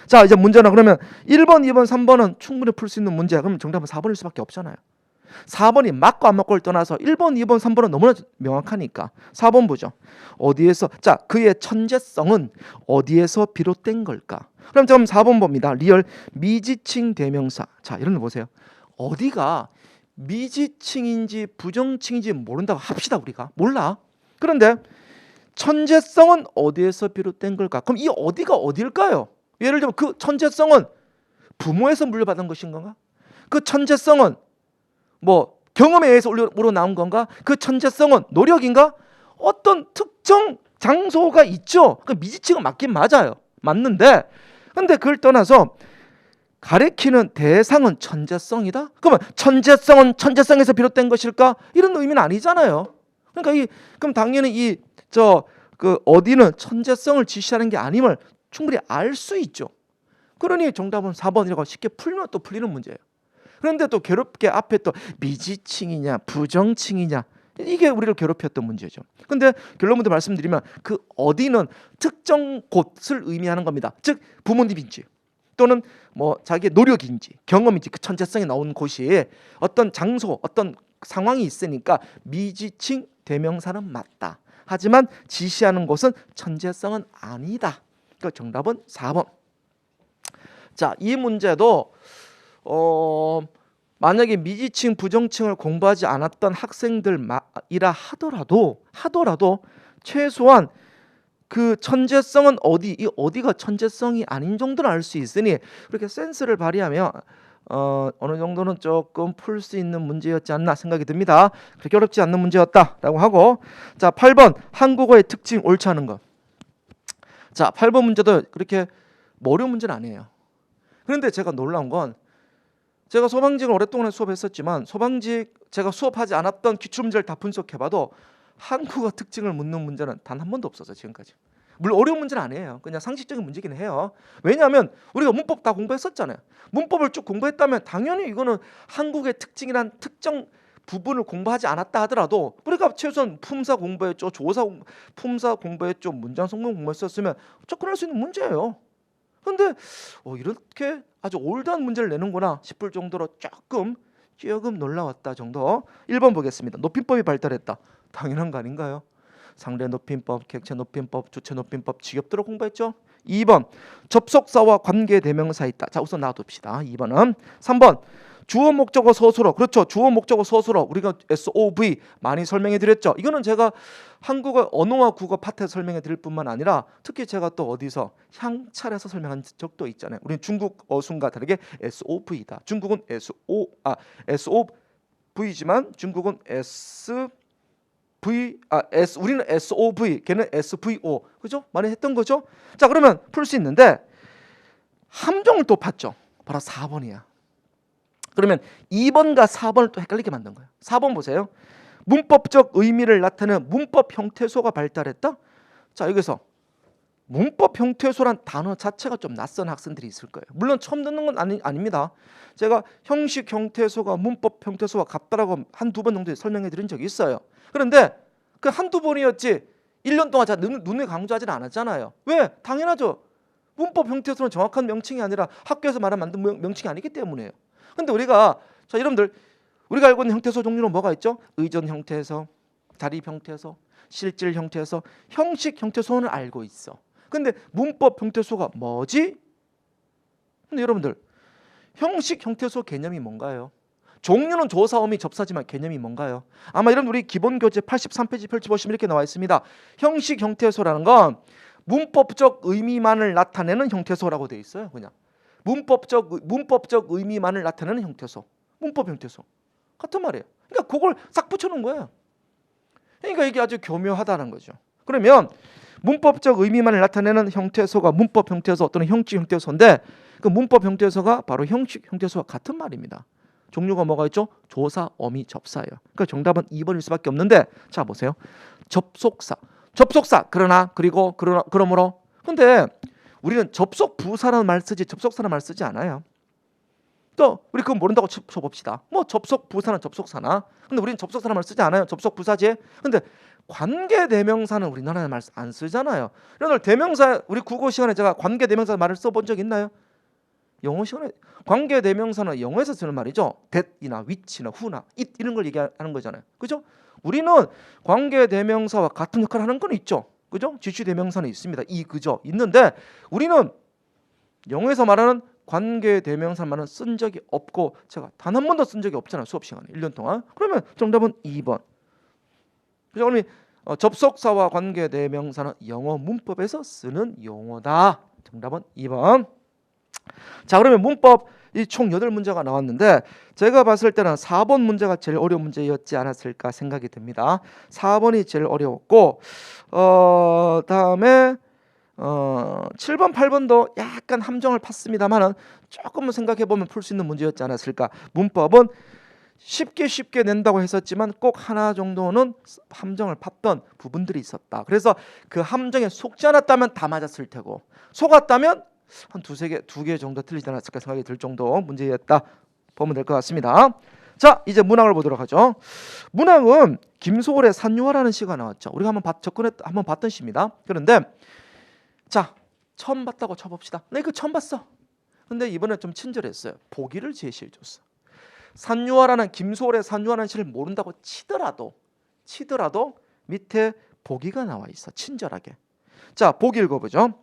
자 이제 문제는 그러면 1번 2번 3번은 충분히 풀 수 있는 문제야. 그럼 정답은 4번일 수밖에 없잖아요. 4번이 맞고 안 맞고를 떠나서 1번 2번 3번은 너무나 명확하니까 4번 보죠. 어디에서 자 그의 천재성은 어디에서 비롯된 걸까? 그럼 좀 4번 봅니다. 리얼 미지칭 대명사. 자 이런 거 보세요. 어디가 미지칭인지 부정칭인지 모른다고 합시다. 우리가 몰라. 그런데 천재성은 어디에서 비롯된 걸까? 그럼 이 어디가 어딜까요? 예를 들면 그 천재성은 부모에서 물려받은 것인 건가? 그 천재성은 뭐 경험에 의해서 우러나온 건가? 그 천재성은 노력인가? 어떤 특정 장소가 있죠. 그 미지칭은 맞긴 맞아요. 맞는데 근데 그걸 떠나서 가리키는 대상은 천재성이다? 그러면 천재성은 천재성에서 비롯된 것일까? 이런 의미는 아니잖아요. 그러니까 그럼 당연히 그 어디는 천재성을 지시하는 게 아님을 충분히 알 수 있죠. 그러니 정답은 4번이라고 쉽게 풀면 또 풀리는 문제예요. 그런데 또 괴롭게 앞에 또 미지칭이냐 부정칭이냐 이게 우리를 괴롭혔던 문제죠. 근데 결론부터 말씀드리면 그 어디는 특정 곳을 의미하는 겁니다. 즉 부모님인지 또는 뭐 자기의 노력인지 경험인지 그 천재성이 나오는 곳이 어떤 장소 어떤 상황이 있으니까 미지칭 대명사는 맞다. 하지만 지시하는 곳은 천재성은 아니다. 그러니까 정답은 4번. 자, 이 문제도 만약에 미지칭 부정칭을 공부하지 않았던 학생들이라 하더라도 최소한 그 천재성은 이 어디가 천재성이 아닌 정도는 알 수 있으니 그렇게 센스를 발휘하면 어느 정도는 조금 풀 수 있는 문제였지 않나 생각이 듭니다. 그렇게 어렵지 않는 문제였다라고 하고 자 8번 한국어의 특징 옳지 않은 것. 자 8번 문제도 그렇게 어려운 문제는 아니에요. 그런데 제가 놀라운 건 제가 소방직을 오랫동안 수업했었지만 소방직 제가 수업하지 않았던 기출문제를 다 분석해봐도 한국어 특징을 묻는 문제는 단 한 번도 없었어요. 지금까지. 물론 어려운 문제는 아니에요. 그냥 상식적인 문제긴 해요. 왜냐하면 우리가 문법 다 공부했었잖아요. 문법을 쭉 공부했다면 당연히 이거는 한국의 특징이란 특정 부분을 공부하지 않았다 하더라도 우리가 최소한 품사 공부했죠. 품사 공부했죠. 문장 성분 공부했었으면 접근할 수 있는 문제예요. 근데 이렇게 아주 올드한 문제를 내는구나 싶을 정도로 조금 놀라웠다 정도. 1번 보겠습니다. 높임법이 발달했다. 당연한 거 아닌가요? 상대 높임법, 객체 높임법, 주체 높임법 지겹도록 공부했죠. 2번 접속사와 관계 대명사 있다. 자 우선 놔둡시다. 2번은 3번 주어 목적어 서술어. 그렇죠. 주어 목적어 서술어 우리가 SOV 많이 설명해 드렸죠. 이거는 제가 한국어 언어와 국어 파트에서 설명해 드릴 뿐만 아니라 특히 제가 또 어디서 향찰에서 설명한 적도 있잖아요. 우리는 중국 어순과 다르게 SOV다. 중국은 SOV지만 중국은 우리는 SOV, 걔는 SVO. 그죠? 많이 했던 거죠? 자, 그러면 풀 수 있는데 함정을 또 팠죠. 바로 4번이야. 그러면 2번과 4번을 또 헷갈리게 만든 거예요. 4번 보세요. 문법적 의미를 나타내는 문법 형태소가 발달했다? 자, 여기서 문법 형태소란 단어 자체가 좀 낯선 학생들이 있을 거예요. 물론 처음 듣는 건 아닙니다. 제가 형식 형태소가 문법 형태소와 같다라고 한두 번 정도 설명해 드린 적이 있어요. 그런데 그 한두 번이었지 1년 동안 눈에 강조하지는 않았잖아요. 왜? 당연하죠. 문법 형태소는 정확한 명칭이 아니라 학교에서 만든 명칭이 아니기 때문에요. 근데 여러분들 우리가 알고 있는 형태소 종류는 뭐가 있죠? 의존 형태소, 자립 형태소, 실질 형태소, 형식 형태소는 알고 있어. 근데 문법 형태소가 뭐지? 근데 여러분들 형식 형태소 개념이 뭔가요? 종류는 조사, 어미, 접사지만 개념이 뭔가요? 아마 이런 우리 기본교재 83페이지 펼쳐보시면 이렇게 나와 있습니다. 형식 형태소라는 건 문법적 의미만을 나타내는 형태소라고 되어 있어요. 그냥 문법적 의미만을 나타내는 형태소, 문법 형태소 같은 말이에요. 그러니까 그걸 싹 붙여놓은 거예요. 그러니까 이게 아주 교묘하다는 거죠. 그러면 문법적 의미만을 나타내는 형태소가 문법 형태소 또는 형식 형태소인데 그 문법 형태소가 바로 형식 형태소와 같은 말입니다. 종류가 뭐가 있죠? 조사, 어미, 접사예요. 그러니까 정답은 2번일 수밖에 없는데 자 보세요. 접속사. 그러나 그리고 그러므로. 근데 우리는 접속 부사라는 말 쓰지 접속사라는 말 쓰지 않아요. 또 우리 그거 모른다고 쳐봅시다. 뭐 접속 부사는 접속사나. 근데 우리는 접속사라는 말 쓰지 않아요. 접속 부사지. 근데 관계 대명사는 우리나라에 말 안 쓰잖아요. 오늘 대명사 우리 국어 시간에 제가 관계 대명사 말을 써본 적 있나요? 영어 시간에 관계 대명사는 영어에서 쓰는 말이죠. that이나 which나 who나 it 이런 걸 얘기하는 거잖아요. 그죠? 우리는 관계 대명사와 같은 역할을 하는 건 있죠. 그죠? 지시 대명사는 있습니다. 이 그저 있는데 우리는 영어에서 말하는 관계 대명사만은 쓴 적이 없고 제가 단 한 번도 쓴 적이 없잖아요. 수업 시간에 1년 동안. 그러면 정답은 2번. 그죠? 그러면 접속사와 관계 대명사는 영어 문법에서 쓰는 용어다. 정답은 2번. 자, 그러면 문법 이 총 8문제가 나왔는데 제가 봤을 때는 4번 문제가 제일 어려운 문제였지 않았을까 생각이 듭니다. 4번이 제일 어려웠고 다음에 7번, 8번도 약간 함정을 팠습니다만은 조금만 생각해 보면 풀 수 있는 문제였지 않았을까. 문법은 쉽게 낸다고 했었지만 꼭 하나 정도는 함정을 팠던 부분들이 있었다. 그래서 그 함정에 속지 않았다면 다 맞았을 테고 속았다면 한 두 개 정도 틀리지 않았을까 생각이 들 정도 문제였다 보면 될 것 같습니다. 자, 이제 문항을 보도록 하죠. 문항은 김소월의 산유화라는 시가 나왔죠. 우리가 한번 봤던 시입니다. 그런데 자, 처음 봤다고 쳐봅시다. 네, 그 처음 봤어. 근데 이번에 좀 친절했어요. 보기를 제시해 줬어. 산유화라는 김소월의 산유화라는 시를 모른다고 치더라도 밑에 보기가 나와 있어. 친절하게. 자, 보기 읽어보죠.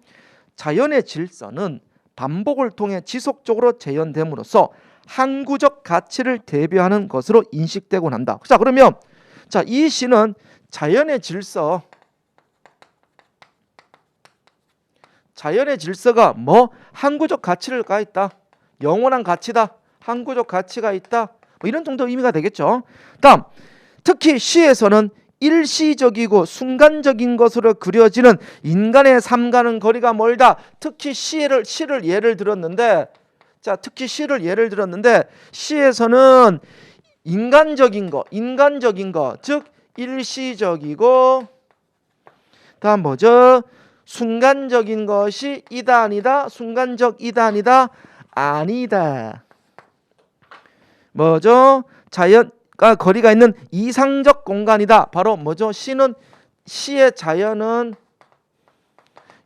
자연의 질서는 반복을 통해 지속적으로 재현됨으로써 항구적 가치를 대표하는 것으로 인식되곤 한다. 자, 그러면 자, 이 시는 자연의 질서가 뭐 항구적 가치를 가 있다. 영원한 가치다. 항구적 가치가 있다. 뭐 이런 정도 의미가 되겠죠. 다음, 특히 시에서는 일시적이고 순간적인 것으로 그려지는 인간의 삶과는 거리가 멀다. 특히 시를 예를 들었는데 시에서는 인간적인 거, 즉 일시적이고 다음 뭐죠? 순간적인 것이 이다 아니다. 순간적이다 아니다. 아니다. 뭐죠? 자연과 거리가 있는 이상적 공간이다. 바로 뭐죠? 시의 자연은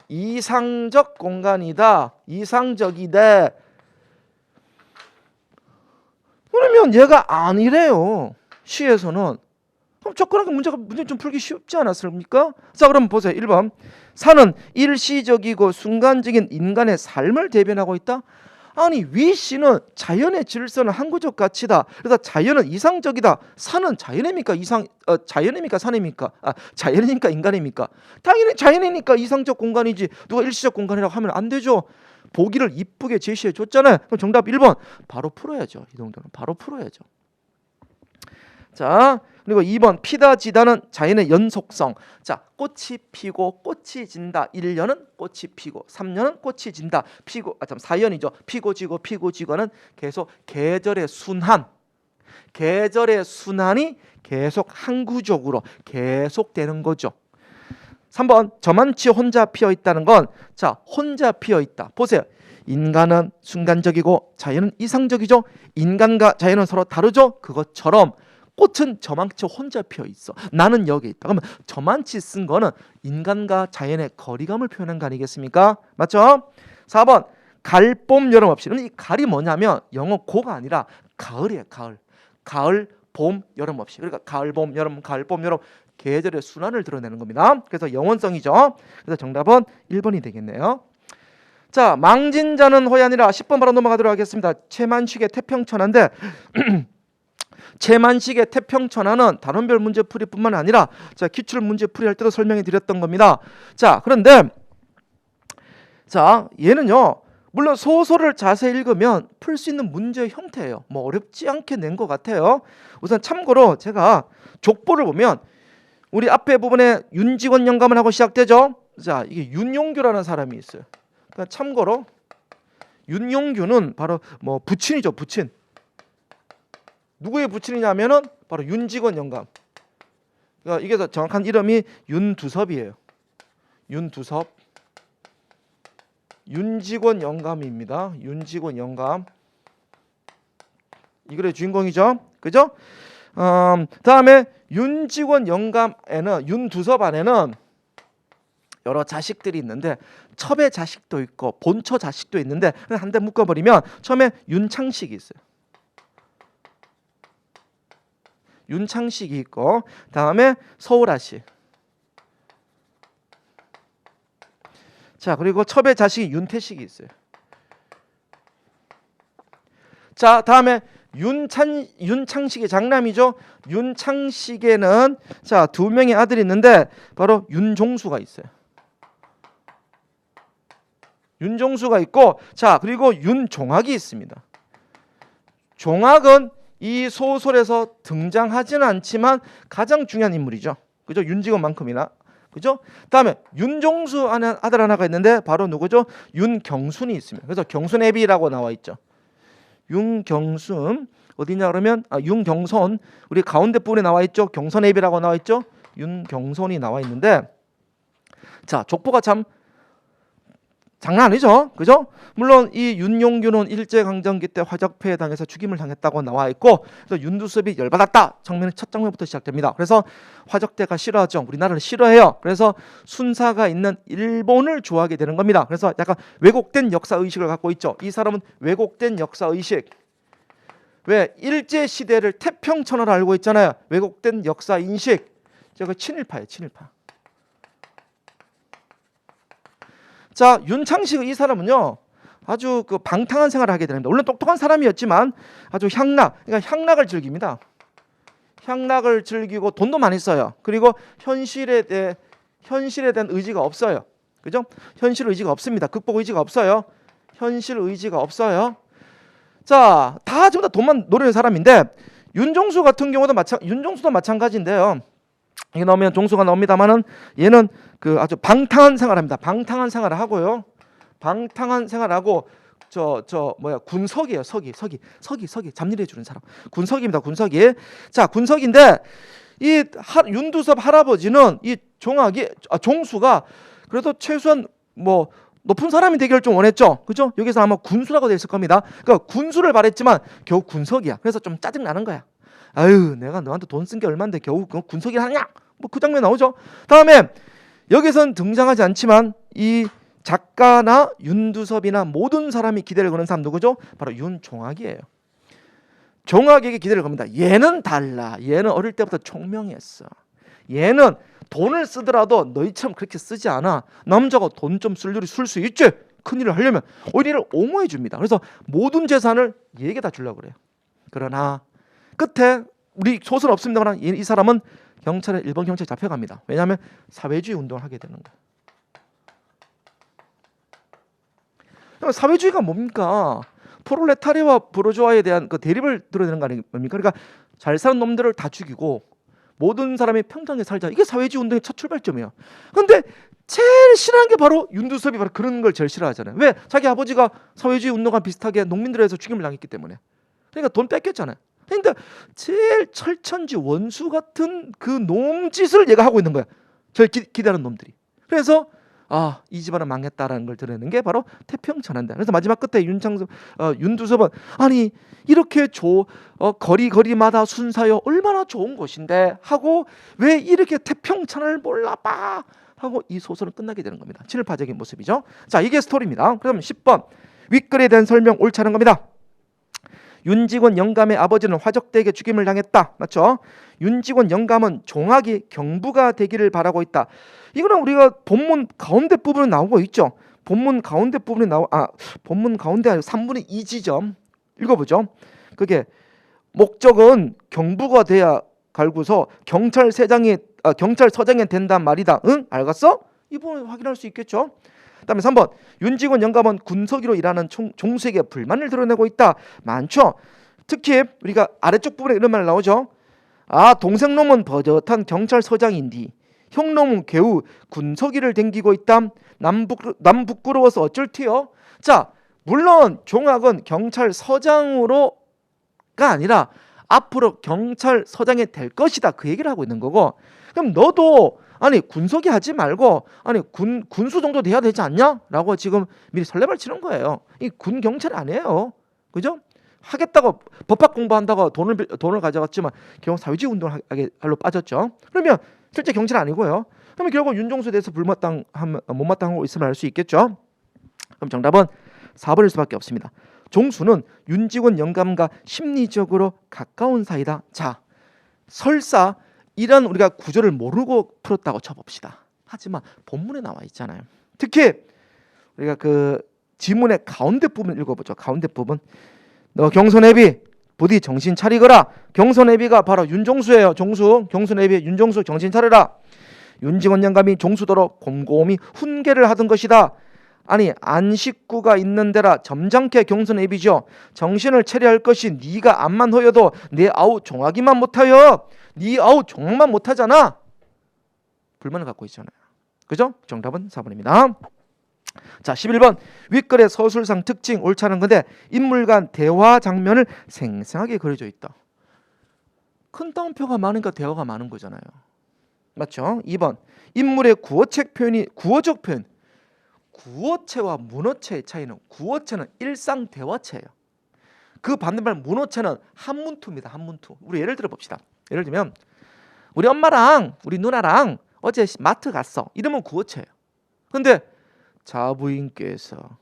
이상적 공간이다. 이상적이다. 그러면 얘가 아니래요. 시에서는. 그럼 접근하기 문제 좀 풀기 쉽지 않았습니까? 자, 그럼 보세요. 1번. 산은 일시적이고 순간적인 인간의 삶을 대변하고 있다. 아니, 위시는 자연의 질서는 항구적 가치다. 그래서 자연은 이상적이다. 산은 자연입니까? 자연입니까? 산입니까? 자연이니까 인간입니까? 당연히 자연이니까 이상적 공간이지. 누가 일시적 공간이라고 하면 안 되죠. 보기를 이쁘게 제시해 줬잖아요. 그럼 정답 1번. 바로 풀어야죠. 이 정도는 바로 풀어야죠. 자, 그리고 2번 피다 지다는 자연의 연속성. 자, 꽃이 피고 꽃이 진다. 1년은 꽃이 피고 3년은 꽃이 진다. 4년이죠. 피고 지고는 계속 계절의 순환이 계속 항구적으로 계속되는 거죠. 3번 저만치 혼자 피어 있다는 건 자, 혼자 피어 있다. 보세요. 인간은 순간적이고 자연은 이상적이죠. 인간과 자연은 서로 다르죠. 그것처럼 꽃은 저만치 혼자 피어 있어. 나는 여기 있다. 그러면 저만치 쓴 거는 인간과 자연의 거리감을 표현한 거 아니겠습니까? 맞죠? 4번 가을, 봄, 여름 없이. 이 가을이 뭐냐면 영어 고가 아니라 가을이에요. 가을, 봄, 여름 없이. 그러니까 가을, 봄, 여름 계절의 순환을 드러내는 겁니다. 그래서 영원성이죠. 그래서 정답은 1번이 되겠네요. 자, 망진자는 호연이라 10번 바로 넘어가도록 하겠습니다. 최만식의 태평천하인데 최만식의 태평천하는 단원별 문제풀이뿐만 아니라 자, 기출 문제풀이 할 때도 설명해 드렸던 겁니다. 자, 그런데 자, 얘는요. 물론 소설을 자세히 읽으면 풀 수 있는 문제 형태예요. 뭐 어렵지 않게 낸 것 같아요. 우선 참고로 제가 족보를 보면 우리 앞에 부분에 윤직원 영감을 하고 시작되죠. 자, 이게 윤용규라는 사람이 있어요. 그러니까 참고로 윤용규는 바로 뭐 부친이죠, 부친. 누구의 부친이냐면은 바로 윤직원 영감. 그러니까 이게 정확한 이름이 윤두섭이에요. 윤두섭. 윤직원 영감입니다. 윤직원 영감. 이 글의 주인공이죠. 그죠? 다음에 윤직원 영감에는 윤두섭 안에는 여러 자식들이 있는데 첩의 자식도 있고 본처 자식도 있는데 한 대 묶어버리면 처음에 윤창식이 있어요. 윤창식이 있고 다음에 서울아씨. 자, 그리고 첩의 자식이 윤태식이 있어요. 자, 다음에 윤창식의 장남이죠. 윤창식에는 자, 두 명의 아들이 있는데 바로 윤종수가 있어요. 윤종수가 있고 자, 그리고 윤종학이 있습니다. 종학은 이 소설에서 등장하지는 않지만 가장 중요한 인물이죠. 그죠? 윤직원만큼이나. 그죠? 다음에 윤종수 하는 아들 하나가 있는데 바로 누구죠? 윤경순이 있습니다. 그래서 경순애비라고 나와 있죠. 윤경순 어디냐 그러면 윤경선 우리 가운데 부분에 나와 있죠. 경선애비라고 나와 있죠. 윤경선이 나와 있는데 자, 족보가 참 장난 아니죠. 그죠? 물론 이 윤용규는 일제강점기 때 화적폐에 당해서 죽임을 당했다고 나와 있고 그래서 윤두섭이 열받았다. 장면의 첫 장면부터 시작됩니다. 그래서 화적대가 싫어하죠. 우리나라를 싫어해요. 그래서 순사가 있는 일본을 좋아하게 되는 겁니다. 그래서 약간 왜곡된 역사의식을 갖고 있죠. 이 사람은 왜곡된 역사의식. 왜? 일제시대를 태평천하로 알고 있잖아요. 왜곡된 역사인식. 저거 친일파예요. 친일파. 자, 윤창식 이 사람은요 아주 그 방탕한 생활을 하게 됩니다. 물론 똑똑한 사람이었지만 아주 그러니까 향락을 즐깁니다. 향락을 즐기고 돈도 많이 써요. 그리고 현실에 대한 의지가 없어요. 그죠? 현실 의지가 없습니다. 극복 의지가 없어요. 현실 의지가 없어요. 자, 다 전부 다 돈만 노리는 사람인데 윤종수 같은 경우도 윤종수도 마찬가지인데요. 이게 나오면 종수가 나옵니다만은 얘는 그 아주 방탕한 생활합니다. 방탕한 생활을 하고요. 방탕한 생활하고 군석이에요. 석이 잡일해 주는 사람. 군석입니다. 군석이. 자, 군석인데 이 윤두섭 할아버지는 이 종수가 그래도 최소한 뭐 높은 사람이 되기를 좀 원했죠. 그죠? 여기서 아마 군수라고 되어 있을 겁니다. 그러니까 군수를 바랬지만 겨우 군석이야. 그래서 좀 짜증 나는 거야. 아유, 내가 너한테 돈 쓴 게 얼만데 겨우 군석이 하냐? 뭐 그 장면 나오죠. 다음에 여기선 등장하지 않지만 이 작가나 윤두섭이나 모든 사람이 기대를 거는 사람 누구죠? 바로 윤종학이에요. 종학에게 기대를 겁니다. 얘는 달라. 얘는 어릴 때부터 총명했어. 얘는 돈을 쓰더라도 너희처럼 그렇게 쓰지 않아. 남자가 돈 좀 쓸 일이 쓸 수 있지. 큰일을 하려면 오히려 옹호해 줍니다. 그래서 모든 재산을 얘에게 다 주려고 그래요. 그러나 끝에 우리 소설 없습니다만 이 사람은 일본 경찰에 잡혀갑니다. 왜냐하면 사회주의 운동을 하게 되는 거예요. 사회주의가 뭡니까? 프롤레타리아와 부르주아에 대한 그 대립을 드러내는 거 아닙니까? 그러니까 잘 사는 놈들을 다 죽이고 모든 사람이 평등하게 살자. 이게 사회주의 운동의 첫 출발점이에요. 그런데 제일 싫어하는 게 바로 윤두섭이 바로 그런 걸 제일 싫어하잖아요. 왜? 자기 아버지가 사회주의 운동과 비슷하게 농민들에서 죽임을 당했기 때문에. 그러니까 돈 뺏겼잖아요. 그러니까 제일 철천지 원수 같은 그 놈짓을 얘가 하고 있는 거야. 제일 기대하는 놈들이. 그래서 이 집안은 망했다라는 걸 드러내는 게 바로 태평천한다. 그래서 마지막 끝에 윤두섭은 아니 이렇게 거리마다 순사여 얼마나 좋은 곳인데 하고 왜 이렇게 태평천을 몰라봐 하고 이 소설은 끝나게 되는 겁니다. 친일파적인 모습이죠. 자, 이게 스토리입니다. 그러면 10번 윗글에 대한 설명 옳지 않은 겁니다. 윤직원 영감의 아버지는 화적대에게 죽임을 당했다. 맞죠? 윤직원 영감은 종학이 경부가 되기를 바라고 있다. 이거는 우리가 본문 가운데 부분에 나오고 있죠. 본문 가운데 부분에 본문 가운데 3분의 2 지점 읽어보죠. 그게 목적은 경부가 돼야 갈고서 경찰서장이 된단 말이다. 응? 알겠어? 이 부분 확인할 수 있겠죠. 그다음에 3번 윤직원 영감은 군속이로 일하는 종수에게 불만을 드러내고 있다. 많죠. 특히 우리가 아래쪽 부분에 이런 말 나오죠. 아, 동생놈은 버젓한 경찰서장인디 형놈은 개우 군속이를 댕기고 있다. 남 부끄러워서 어쩔 티요. 자, 물론 종학은 경찰서장으로가 아니라 앞으로 경찰서장이 될 것이다. 그 얘기를 하고 있는 거고. 그럼 너도 아니 군속이 하지 말고 아니 군수 정도 돼야 되지 않냐? 라고 지금 미리 설레발 치는 거예요. 이 군 경찰이 아니에요. 그죠? 하겠다고 법학 공부한다고 돈을 가져갔지만 결국 사회주의 운동을 하러 빠졌죠. 그러면 실제 경찰 아니고요. 그러면 결국 윤종수에 대해서 못마땅한 거 있으면 알 수 있겠죠. 그럼 정답은 4번일 수밖에 없습니다. 종수는 윤직원 영감과 심리적으로 가까운 사이다. 자, 설사 이런 우리가 구조를 모르고 풀었다고 쳐봅시다. 하지만 본문에 나와 있잖아요. 특히 우리가 그 지문의 가운데 부분 읽어보죠. 가운데 부분. 너 경손애비 부디 정신 차리거라. 경손애비가 바로 윤종수예요. 종수. 경손애비 윤종수 정신 차려라. 윤직원 영감이 종수도로 곰곰이 훈계를 하던 것이다. 아니 안식구가 있는 데라 점잖게 경손애비죠. 정신을 차려야 할 것이 네가 암만 허여도 내 아우 종하기만 못하여. 네 아우 종만 못하잖아. 불만을 갖고 있잖아요. 그죠? 정답은 4번입니다. 자, 11번 윗글의 서술상 특징 옳지 않은 건데 인물 간 대화 장면을 생생하게 그려져 있다. 큰 따옴표가 많으니까 대화가 많은 거잖아요. 맞죠? 2번 인물의 구어적 표현. 구어체와 문어체의 차이는 구어체는 일상 대화체예요. 그 반대말 문어체는 한문투입니다. 한문투. 우리 예를 들어 봅시다. 예를 들면 우리 엄마랑 우리 누나랑 어제 마트 갔어. 이러면 구어체예요. 근데 자부인께서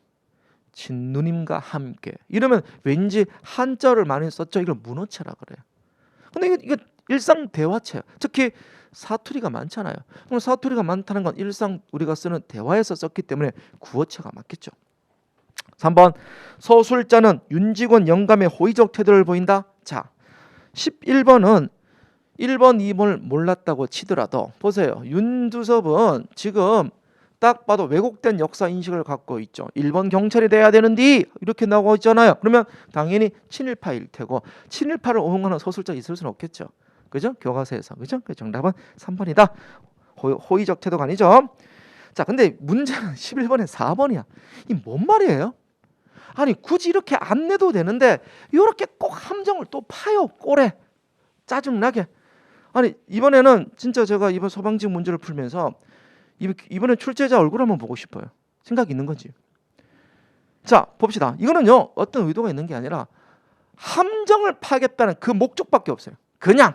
친누님과 함께 이러면 왠지 한자를 많이 썼죠. 이걸 문어체라 그래요. 근데 이게 일상 대화체예요. 특히 사투리가 많잖아요. 그럼 사투리가 많다는 건 일상 우리가 쓰는 대화에서 썼기 때문에 구어체가 맞겠죠. 3번 서술자는 윤직원 영감의 호의적 태도를 보인다. 자, 11번은 1번, 2번을 몰랐다고 치더라도 보세요. 윤두섭은 지금 딱 봐도 왜곡된 역사 인식을 갖고 있죠. 1번 경찰이 돼야 되는데 이렇게 나오고 있잖아요. 그러면 당연히 친일파일 테고 친일파를 옹호하는 서술자 있을 수는 없겠죠. 그죠? 교과서에서. 그죠? 그 정답은 3번이다. 호의적 태도가 아니죠. 자, 근데 문제는 11번에 4번이야. 이 뭔 말이에요? 아니 굳이 이렇게 안 내도 되는데 이렇게 꼭 함정을 또 파요. 꼴에 짜증나게. 아니 이번에는 진짜 제가 이번 소방직 문제를 풀면서 이번에 출제자 얼굴 한번 보고 싶어요. 생각이 있는 건지. 자, 봅시다. 이거는요 어떤 의도가 있는 게 아니라 함정을 파겠다는 그 목적밖에 없어요. 그냥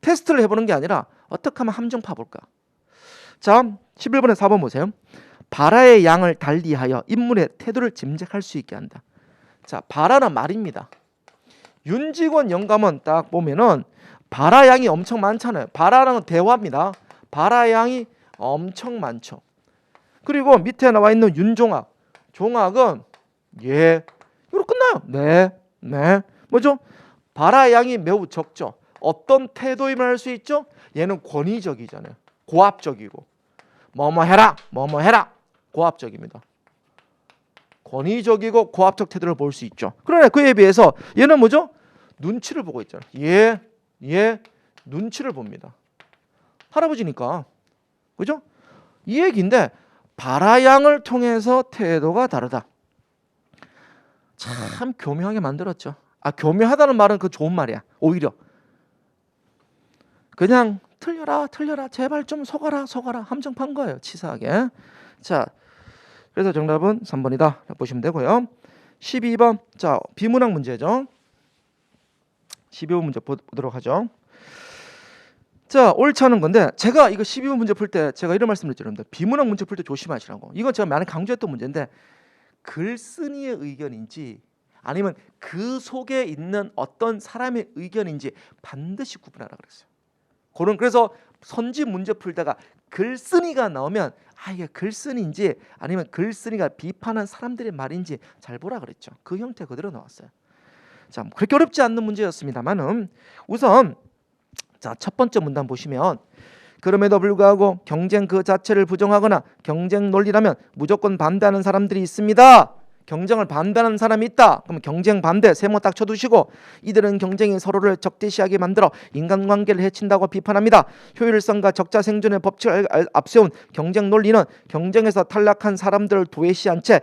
테스트를 해보는 게 아니라 어떻게 하면 함정 파볼까. 자, 11번에 4번 보세요. 발화의 양을 달리하여 인물의 태도를 짐작할 수 있게 한다. 자, 발화는 말입니다. 윤직원 영감은 딱 보면은 발화 양이 엄청 많잖아요. 발화는 대화입니다. 발화 양이 엄청 많죠. 그리고 밑에 나와 있는 윤종학, 종학은 예, 이거 끝나요. 네, 뭐죠? 발화 양이 매우 적죠. 어떤 태도임을 알 수 있죠? 얘는 권위적이잖아요. 고압적이고 뭐뭐 해라 고압적입니다. 권위적이고 고압적 태도를 볼 수 있죠. 그러나 그에 비해서 얘는 뭐죠? 눈치를 보고 있잖아요. 얘 눈치를 봅니다. 할아버지니까. 그죠? 이 얘기인데 발화양을 통해서 태도가 다르다. 참 교묘하게 만들었죠. 교묘하다는 말은 그 좋은 말이야. 오히려 그냥 틀려라 제발 좀 속아라 함정 판 거예요. 치사하게. 자, 그래서 정답은 3번이다 보시면 되고요. 12번 자 비문학 문제죠. 12번 문제 보도록 하죠. 자, 옳지 않은 건데 제가 이거 12번 문제 풀 때 제가 이런 말씀을 드렸습니다. 비문학 문제 풀 때 조심하시라고. 이건 제가 많이 강조했던 문제인데 글쓴이의 의견인지 아니면 그 속에 있는 어떤 사람의 의견인지 반드시 구분하라 그랬어요. 그래서 선지 문제 풀다가 글쓴이가 나오면 이게 글쓴이인지 아니면 글쓴이가 비판한 사람들의 말인지 잘 보라 그랬죠. 그 형태 그대로 나왔어요. 자, 그렇게 어렵지 않는 문제였습니다만은 우선 자, 첫 번째 문단 보시면 그럼에도 불구하고 경쟁 그 자체를 부정하거나 경쟁 논리라면 무조건 반대하는 사람들이 있습니다. 경쟁을 반대하는 사람이 있다. 그럼 경쟁 반대 세모 딱 쳐두시고 이들은 경쟁이 서로를 적대시하게 만들어 인간관계를 해친다고 비판합니다. 효율성과 적자 생존의 법칙을 앞세운 경쟁 논리는 경쟁에서 탈락한 사람들을 도외시한 채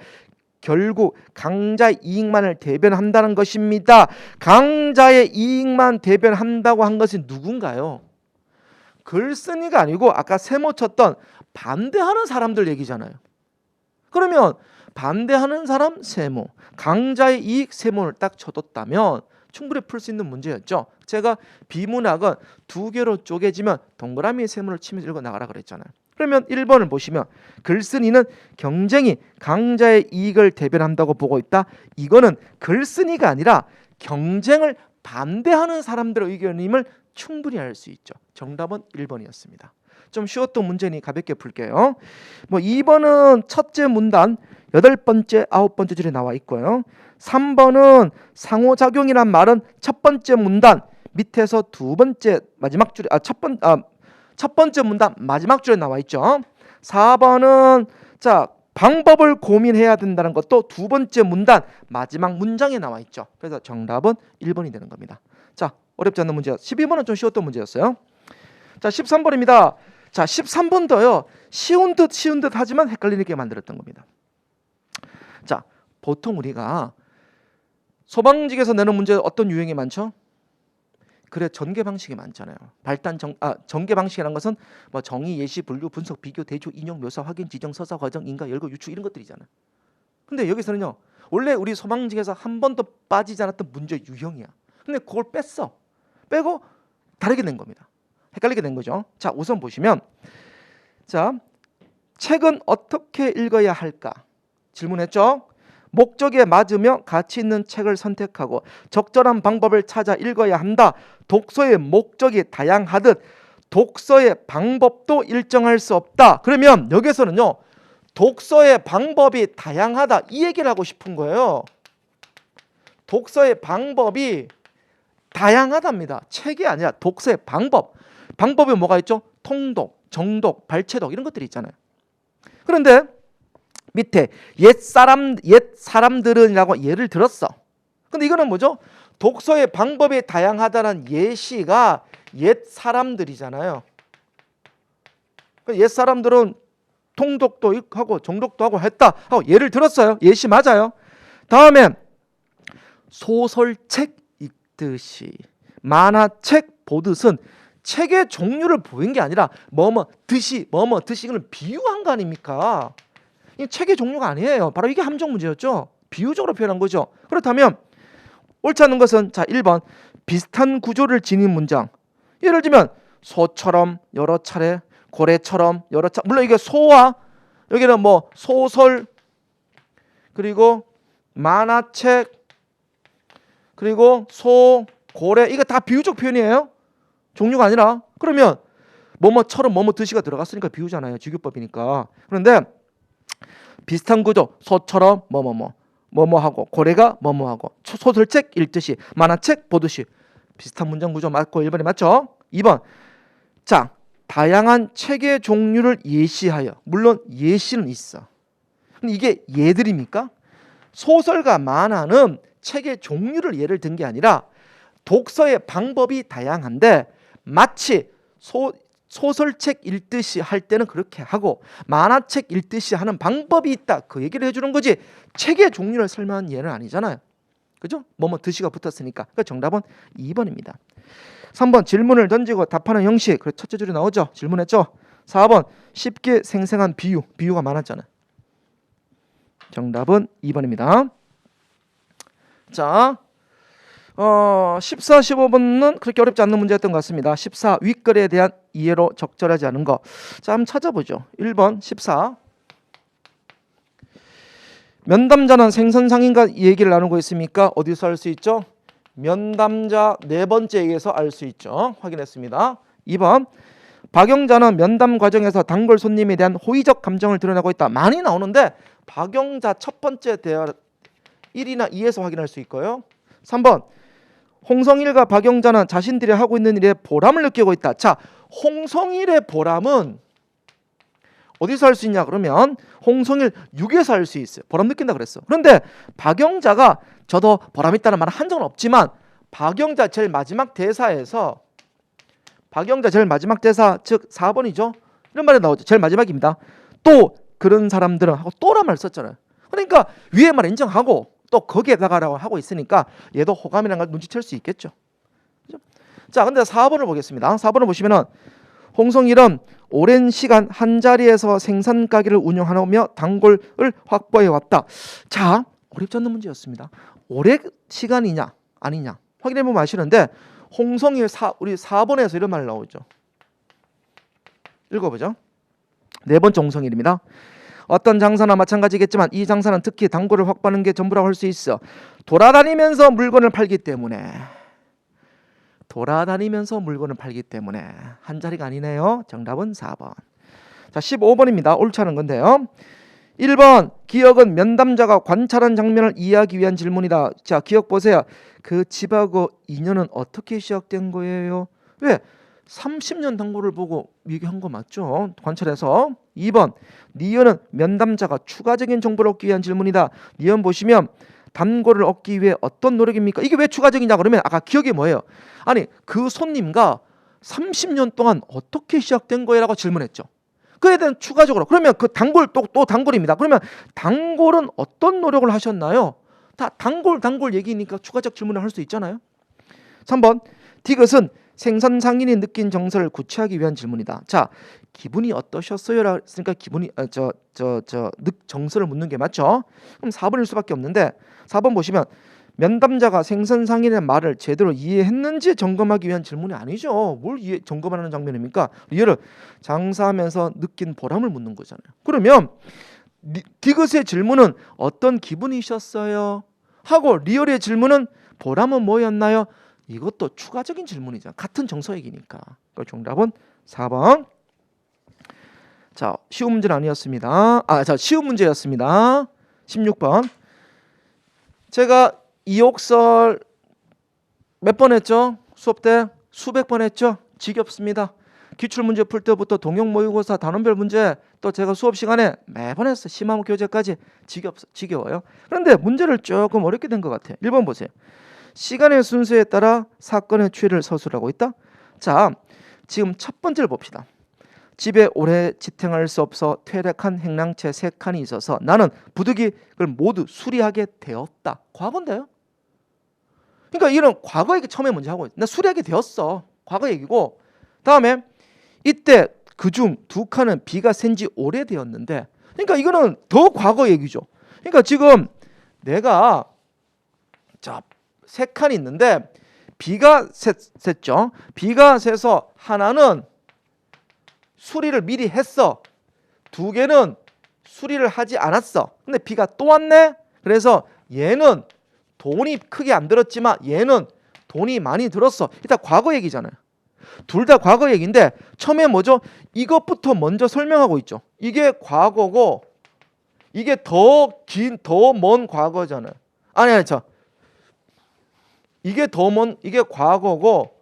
결국 강자의 이익만을 대변한다는 것입니다. 강자의 이익만 대변한다고 한 것이 누군가요? 글쓴이가 아니고 아까 세모 쳤던 반대하는 사람들 얘기잖아요. 그러면 반대하는 사람 세모, 강자의 이익 세모를 딱 쳐뒀다면 충분히 풀 수 있는 문제였죠. 제가 비문학은 두 개로 쪼개지면 동그라미 세모를 치면서 읽어 나가라 그랬잖아요. 그러면 1번을 보시면 글쓴이는 경쟁이 강자의 이익을 대변한다고 보고 있다. 이거는 글쓴이가 아니라 경쟁을 반대하는 사람들의 의견임을 충분히 알 수 있죠. 정답은 1번이었습니다. 좀 쉬웠던 문제니 가볍게 풀게요. 2번은 첫째 문단 8번째, 9번째 줄에 나와 있고요. 3번은 상호작용이란 말은 첫 번째 문단 밑에서 두 번째 마지막 줄에 첫 번째 문단 마지막 줄에 나와 있죠. 4번은 자 방법을 고민해야 된다는 것도 두 번째 문단 마지막 문장에 나와 있죠. 그래서 정답은 1번이 되는 겁니다. 자, 어렵지 않는 문제. 12번은 좀 쉬웠던 문제였어요. 자, 13번입니다. 자, 13번도요. 쉬운 듯 하지만 헷갈리게 만들었던 겁니다. 자, 보통 우리가 소방직에서 내는 문제 어떤 유형이 많죠? 그래, 전개 방식이 많잖아요. 전개 방식이라는 것은 뭐 정의, 예시, 분류, 분석, 비교, 대조, 인용, 묘사, 확인, 지정, 서사, 과정, 인가, 열거, 유추 이런 것들이잖아요. 근데 여기서는요. 원래 우리 소방직에서 한 번도 빠지지 않았던 문제 유형이야. 근데 그걸 빼고 다르게 낸 겁니다. 헷갈리게 된 거죠. 자, 우선 보시면 자, 책은 어떻게 읽어야 할까? 질문했죠. 목적에 맞으며 가치 있는 책을 선택하고 적절한 방법을 찾아 읽어야 한다. 독서의 목적이 다양하듯 독서의 방법도 일정할 수 없다. 그러면 여기서는요. 독서의 방법이 다양하다. 이 얘기를 하고 싶은 거예요. 독서의 방법이 다양하답니다. 책이 아니라 독서의 방법. 방법이 뭐가 있죠? 통독, 정독, 발췌독 이런 것들이 있잖아요. 그런데 밑에 옛 사람들은이라고 예를 들었어. 근데 이거는 뭐죠? 독서의 방법이 다양하다는 예시가 옛 사람들이잖아요. 옛 사람들은 통독도 하고 정독도 하고 했다 하고 예를 들었어요. 예시 맞아요. 다음에 소설책 읽듯이 만화책 보듯은 책의 종류를 보인 게 아니라 듯이 이거는 비유한 거 아닙니까? 이 책의 종류가 아니에요. 바로 이게 함정 문제였죠. 비유적으로 표현한 거죠. 그렇다면 옳지 않은 것은 자 1번 비슷한 구조를 지닌 문장. 예를 들면 소처럼 여러 차례, 고래처럼 여러 차례. 물론 이게 소와 여기는 뭐 소설 그리고 만화책 그리고 소, 고래 이거 다 비유적 표현이에요. 종류가 아니라. 그러면 뭐뭐처럼 듯이가 들어갔으니까 비유잖아요. 직유법이니까. 그런데 비슷한 구조 소처럼 뭐뭐하고 고래가 뭐뭐하고 소설책 읽듯이 만화책 보듯이 비슷한 문장 구조 맞고 1번이 맞죠? 2번 자 다양한 책의 종류를 예시하여 물론 예시는 있어. 근데 이게 예들입니까? 소설과 만화는 책의 종류를 예를 든 게 아니라 독서의 방법이 다양한데 마치 소설책 읽듯이 할 때는 그렇게 하고 만화책 읽듯이 하는 방법이 있다. 그 얘기를 해주는 거지 책의 종류를 설명한 예는 아니잖아요. 그죠? 듯이가 붙었으니까. 그러니까 정답은 2번입니다. 3번 질문을 던지고 답하는 형식. 그래 첫째 줄에 나오죠. 질문했죠. 4번 쉽게 생생한 비유가 많았잖아요. 정답은 2번입니다. 자 14, 15번은 그렇게 어렵지 않는 문제였던 것 같습니다. 14 윗글에 대한 이해로 적절하지 않은 거. 자 한번 찾아보죠. 1번 14 면담자는 생선상인가 이 얘기를 나누고 있습니까? 어디서 알 수 있죠? 면담자 네 번째 얘기에서 알 수 있죠. 확인했습니다. 2번 박영자는 면담 과정에서 단골 손님에 대한 호의적 감정을 드러내고 있다. 많이 나오는데 박영자 첫 번째 대화 1이나 2에서 확인할 수 있고요. 3번 홍성일과 박영자는 자신들이 하고 있는 일에 보람을 느끼고 있다. 자, 홍성일의 보람은 어디서 할 수 있냐 그러면 홍성일 육에서 할 수 있어요. 보람 느낀다 그랬어. 그런데 박영자가 저도 보람 있다는 말은 한 적은 없지만 박영자 제일 마지막 대사에서 박영자 제일 마지막 대사 즉 4번이죠. 이런 말이 나오죠. 제일 마지막입니다. 또 그런 사람들은 하고 또란 말 썼잖아요. 그러니까 위에 말 인정하고 또 거기에다가라고 하고 있으니까 얘도 호감이라는 걸 눈치챌 수 있겠죠. 그죠? 자, 근데 4번을 보겠습니다. 4번을 보시면은 홍성일은 오랜 시간 한 자리에서 생산 가게를 운영하며 단골을 확보해 왔다. 자, 어렵지 않는 문제였습니다. 오랜 시간이냐 아니냐 확인해 보면 아시는데 홍성일 우리 4번에서 이런 말 나오죠. 읽어보죠. 네 번째 홍성일입니다. 어떤 장사나 마찬가지겠지만 이 장사는 특히 단골을 확보하는 게 전부라고 할 수 있어. 돌아다니면서 물건을 팔기 때문에 한 자리가 아니네요. 정답은 4번. 자, 15번입니다. 옳지 않은 건데요. 1번 기억은 면담자가 관찰한 장면을 이해하기 위한 질문이다. 자, 기억 보세요. 그 집하고 인연은 어떻게 시작된 거예요? 왜? 30년 단골을 보고 얘기한 거 맞죠? 관찰해서. 2번 니은은 면담자가 추가적인 정보를 얻기 위한 질문이다. 니은 보시면 단골을 얻기 위해 어떤 노력입니까? 이게 왜 추가적이냐 그러면 아까 기억이 뭐예요? 아니 그 손님과 30년 동안 어떻게 시작된 거예요? 라고 질문했죠. 그에 대한 추가적으로 그러면 그 단골 또 단골입니다. 그러면 단골은 어떤 노력을 하셨나요? 다 단골 얘기니까 추가적 질문을 할 수 있잖아요. 3번 디귿은 생선 상인이 느낀 정서를 구체하기 위한 질문이다. 자, 기분이 어떠셨어요? 라고 했으니까 기분이 정서를 묻는 게 맞죠? 그럼 4번일 수밖에 없는데 4번 보시면 면담자가 생선 상인의 말을 제대로 이해했는지 점검하기 위한 질문이 아니죠. 뭘 점검하는 장면입니까? 얘를 장사하면서 느낀 보람을 묻는 거잖아요. 그러면 디귿의 질문은 어떤 기분이셨어요? 하고 리얼의 질문은 보람은 뭐였나요? 이것도 추가적인 질문이죠. 같은 정서 얘기니까. 그러니까 정답은 4번. 자, 쉬운 문제는 아니었습니다. 쉬운 문제였습니다. 16번. 제가 이옥설 몇 번 했죠? 수업 때 수백 번 했죠? 지겹습니다. 기출문제 풀 때부터 동영 모의고사 단원별 문제 또 제가 수업 시간에 매번 했어요. 심화문 교재까지 지겨워요. 그런데 문제를 조금 어렵게 된 것 같아요. 1번 보세요. 시간의 순서에 따라 사건의 추이를 서술하고 있다. 자, 지금 첫 번째를 봅시다. 집에 오래 지탱할 수 없어 퇴력한 행랑채 3칸이 있어서 나는 부득이를 모두 수리하게 되었다. 과거인데요. 그러니까 이런 과거 얘기 처음에 먼저 하고 있어. 나 수리하게 되었어. 과거 얘기고 다음에 이때 그중 2칸은 비가 샌 지 오래되었는데 그러니까 이거는 더 과거 얘기죠. 그러니까 지금 내가 3칸이 있는데 비가 샜죠. 비가 새서 하나는 수리를 미리 했어. 2개는 수리를 하지 않았어. 근데 비가 또 왔네. 그래서 얘는 돈이 크게 안 들었지만 얘는 돈이 많이 들었어. 일단 과거 얘기잖아요. 둘 다 과거 얘기인데 처음에 뭐죠? 이것부터 먼저 설명하고 있죠. 이게 과거고 이게 더 먼 과거잖아요. 이게 과거고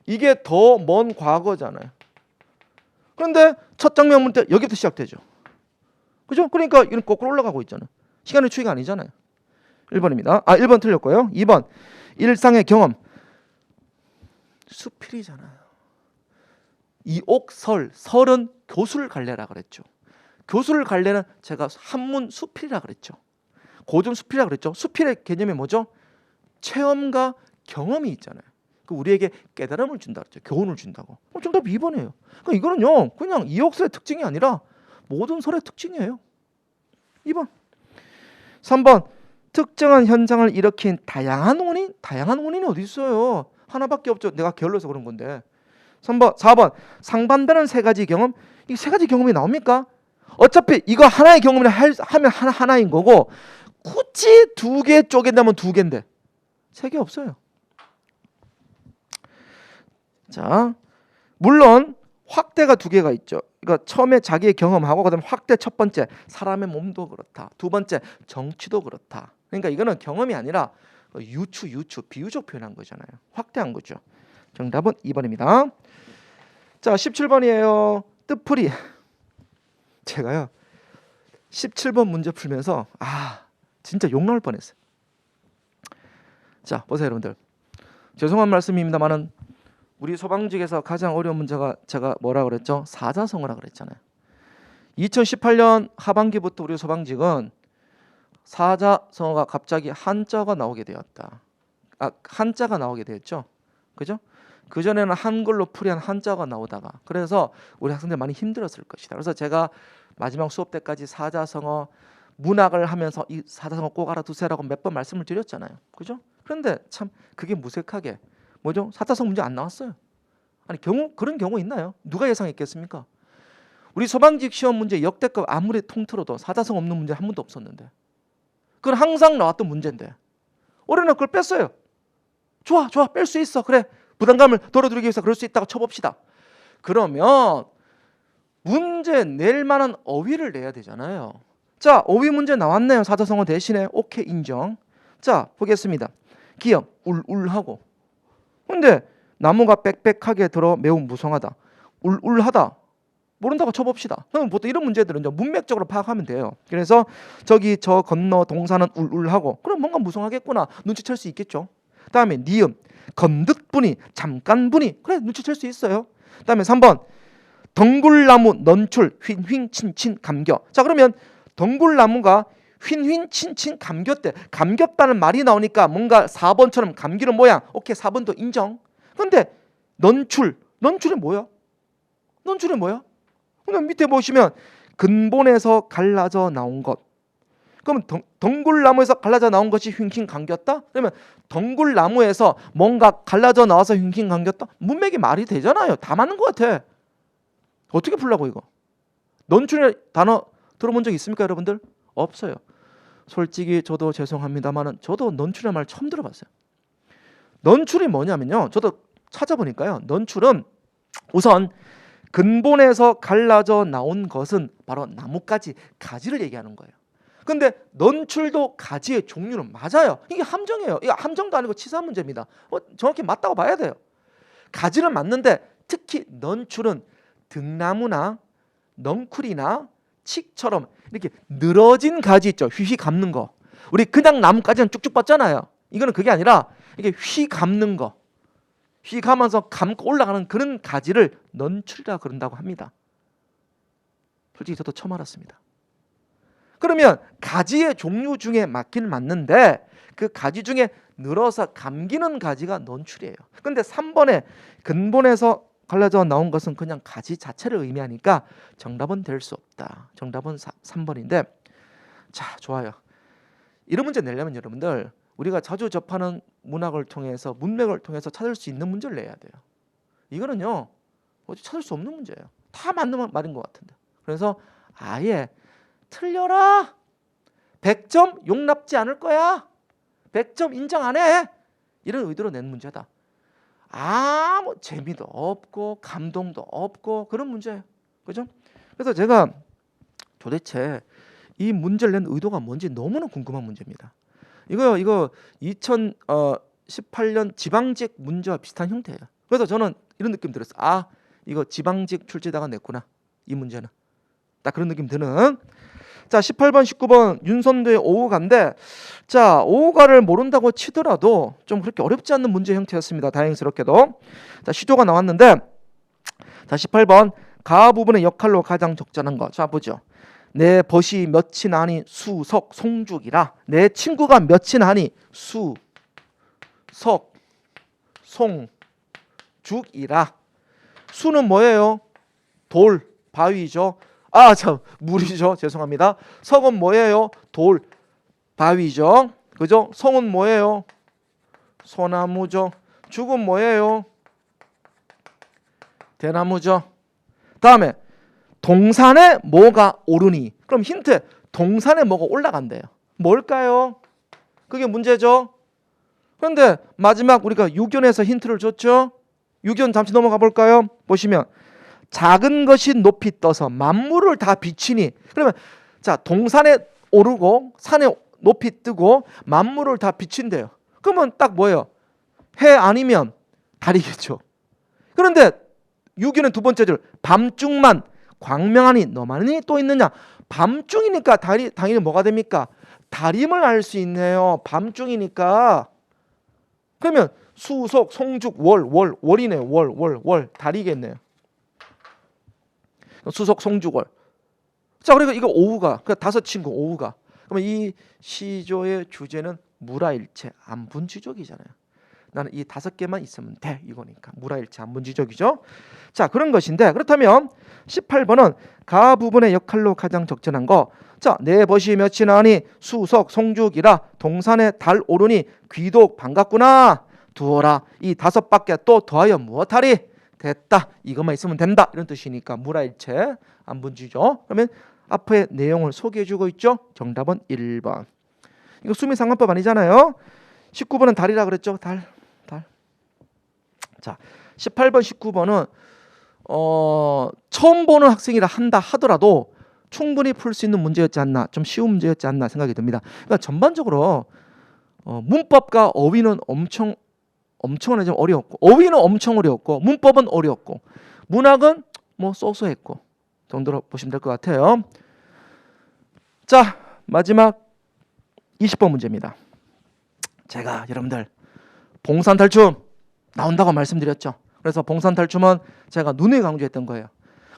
이게 더 먼 과거잖아요. 그런데 첫 장면 때 여기부터 시작되죠. 그죠? 그러니까 이건 거꾸로 올라가고 있잖아요. 시간의 추이가 아니잖아요. 1번입니다. 1번 틀렸고요. 2번 일상의 경험. 수필이잖아요. 설은 교수를 갈래라 그랬죠. 교수를 갈래는 제가 한문 수필이라 그랬죠. 고전 수필이라 그랬죠. 수필의 개념이 뭐죠? 체험과 경험이 있잖아요. 우리에게 깨달음을 준다 그랬죠. 교훈을 준다고. 정답 2번이에요. 그러니까 이거는요, 그냥 이옥설의 특징이 아니라 모든 설의 특징이에요. 2번. 3번. 특정한 현상을 일으킨 다양한 원인이 어디 있어요? 하나밖에 없죠. 내가 게을러서 그런 건데. 4번. 상반되는 3가지 경험. 이 3가지 경험이 나옵니까? 어차피 이거 하나의 경험을 하면 하나인 거고 굳이 2개 쪼갠다면 2개인데 3개 없어요. 자, 물론 확대가 2개가 있죠. 그러니까 처음에 자기의 경험하고 그다음에 확대 첫 번째 사람의 몸도 그렇다. 두 번째 정치도 그렇다. 그러니까 이거는 경험이 아니라 유추 비유적 표현한 거잖아요. 확대한 거죠. 정답은 2번입니다. 자, 17번이에요. 뜻풀이. 제가요 17번 문제 풀면서 진짜 욕 나올 뻔했어요. 자, 보세요 여러분들. 죄송한 말씀입니다만은 우리 소방직에서 가장 어려운 문제가 제가 뭐라 그랬죠? 사자성어라 그랬잖아요. 2018년 하반기부터 우리 소방직은 사자성어가 갑자기 한자가 나오게 되었다. 한자가 나오게 되었죠. 그죠? 그전에는 한글로 풀이한 한자가 나오다가, 그래서 우리 학생들 많이 힘들었을 것이다. 그래서 제가 마지막 수업 때까지 사자성어 문학을 하면서 이 사자성어 꼭 알아두세요라고 몇 번 말씀을 드렸잖아요. 그죠? 그런데 참 그게 무색하게 뭐죠? 사자성어 문제 안 나왔어요. 아니 그런 경우 있나요? 누가 예상했겠습니까? 우리 소방직 시험 문제 역대급 아무리 통틀어도 사자성어 없는 문제 한 번도 없었는데, 그건 항상 나왔던 문제인데 올해는 그걸 뺐어요. 좋아 뺄 수 있어. 그래, 부담감을 덜어드리기 위해서 그럴 수 있다고 쳐봅시다. 그러면 문제 낼 만한 어휘를 내야 되잖아요. 자, 어휘 문제 나왔네요. 사자성어 대신에. 오케이, 인정. 자, 보겠습니다. 기역 울울하고, 근데 나무가 빽빽하게 들어 매우 무성하다. 울울하다 모른다고 쳐봅시다. 그럼 보통 이런 문제들은 이제 문맥적으로 파악하면 돼요. 그래서 저기 저 건너 동사는 울울하고, 그럼 뭔가 무성하겠구나 눈치챌 수 있겠죠. 다음에 니은 건듯분이 잠깐분이, 그래 눈치챌 수 있어요. 다음에 3번 덩굴나무 넌출 휭휭친친 감겨. 자, 그러면 덩굴나무가 휭휭친친 감겼대. 감겼다는 말이 나오니까 뭔가 4번처럼 감기는 모양. 오케이, 4번도 인정. 근데 넌출이 뭐야? 그럼 밑에 보시면 근본에서 갈라져 나온 것. 그러면 덩굴나무에서 갈라져 나온 것이 휭휭 감겼다? 그러면 덩굴나무에서 뭔가 갈라져 나와서 휭휭 감겼다? 문맥이 말이 되잖아요. 다 맞는 것 같아. 어떻게 풀라고 이거? 넌출이라는 단어 들어본 적 있습니까 여러분들? 없어요. 솔직히 저도 죄송합니다만은 저도 넌출이라는 말 처음 들어봤어요. 넌출이 뭐냐면요, 저도 찾아보니까요, 넌출은 우선 근본에서 갈라져 나온 것은 바로 나뭇가지, 가지를 얘기하는 거예요. 근데 넌출도 가지의 종류는 맞아요. 이게 함정이에요. 이게 함정도 아니고 치사 문제입니다. 정확히 맞다고 봐야 돼요. 가지는 맞는데 특히 넌출은 등나무나 넝쿨이나 칡처럼 이렇게 늘어진 가지 있죠. 휘휘 감는 거. 우리 그냥 나뭇가지는 쭉쭉 뻗잖아요. 이거는 그게 아니라 이게 휘 감는 거. 휘 감아서 감고 올라가는 그런 가지를 넌출이라 그런다고 합니다. 솔직히 저도 처음 알았습니다. 그러면 가지의 종류 중에 맞긴 맞는데 그 가지 중에 늘어서 감기는 가지가 넌출이에요. 근데 3번에 근본에서 갈라져 나온 것은 그냥 가지 자체를 의미하니까 정답은 될 수 없다. 정답은 3번인데, 자, 좋아요. 이런 문제 내려면 여러분들 우리가 자주 접하는 문학을 통해서 문맥을 통해서 찾을 수 있는 문제를 내야 돼요. 이거는요 어디 찾을 수 없는 문제예요. 다 맞는 말인 것 같은데. 그래서 아예 틀려라, 100점 용납지 않을 거야, 100점 인정 안 해, 이런 의도로 낸 문제다. 아무 재미도 없고 감동도 없고 그런 문제예요. 그죠? 그래서 제가 도대체 이 문제를 낸 의도가 뭔지 너무나 궁금한 문제입니다. 이거 2018년 지방직 문제와 비슷한 형태예요. 그래서 저는 이런 느낌 들었어요. 이거 지방직 출제자가 냈구나, 이 문제는. 딱 그런 느낌 드는. 자, 18번 19번 윤선도의 오후가인데, 자, 오후가를 모른다고 치더라도 좀 그렇게 어렵지 않는 문제 형태였습니다. 다행스럽게도. 자, 시조가 나왔는데, 자, 18번 가 부분의 역할로 가장 적절한 거. 자, 보죠. 내 벗이 몇이 나니 수석 송죽이라. 내 친구가 몇이 나니 수석 송죽이라. 수는 뭐예요? 돌, 바위죠. 물이죠. 죄송합니다. 석은 뭐예요? 돌, 바위죠. 그죠? 송은 뭐예요? 소나무죠. 죽은 뭐예요? 대나무죠. 다음에 동산에 뭐가 오르니. 그럼 힌트, 동산에 뭐가 올라간대요. 뭘까요? 그게 문제죠. 그런데 마지막 우리가 유견에서 힌트를 줬죠. 유견 잠시 넘어가 볼까요? 보시면 작은 것이 높이 떠서 만물을 다 비치니. 그러면 자, 동산에 오르고 산에 높이 뜨고 만물을 다 비친대요. 그러면 딱 뭐예요? 해 아니면 달이겠죠. 그런데 6위는 두 번째 줄 밤중만 광명하니 너만이 또 있느냐. 밤중이니까 달이 당연히 뭐가 됩니까? 달임을 알 수 있네요. 밤중이니까. 그러면 수속 송죽 월이네. 월 달이겠네요. 수속 송죽 월. 자, 그리고 이거 오후가 그 다섯 친구 오후가. 그러면 이 시조의 주제는 무라일체 안분지족이잖아요. 나는 이 다섯 개만 있으면 돼 이거니까 무라일체 안분지족이죠. 자, 그런 것인데 그렇다면 18번은 가 부분의 역할로 가장 적절한 거. 자, 내 벗이 몇이 나니 수석 송죽이라 동산에 달 오르니 귀독 반갑구나. 두어라 이 다섯 밖에 또 더하여 무엇하리. 됐다. 이것만 있으면 된다. 이런 뜻이니까 무라일체 안분지죠. 그러면 앞에 내용을 소개해주고 있죠. 정답은 1번. 이거 수미상관법 아니잖아요. 19번은 달이라 그랬죠. 달. 자, 18번, 19번은 처음 보는 학생이라 한다 하더라도 충분히 풀 수 있는 문제였지 않나, 좀 쉬운 문제였지 않나 생각이 듭니다. 그러니까 전반적으로 문법과 어휘는 엄청 좀 어려웠고, 어휘는 엄청 어려웠고, 문법은 어려웠고, 문학은 뭐 쏘쏘했고 정도로 보시면 될 것 같아요. 자, 마지막 20번 문제입니다. 제가 여러분들 봉산탈춤 나온다고 말씀드렸죠. 그래서 봉산탈춤은 제가 눈에 강조했던 거예요.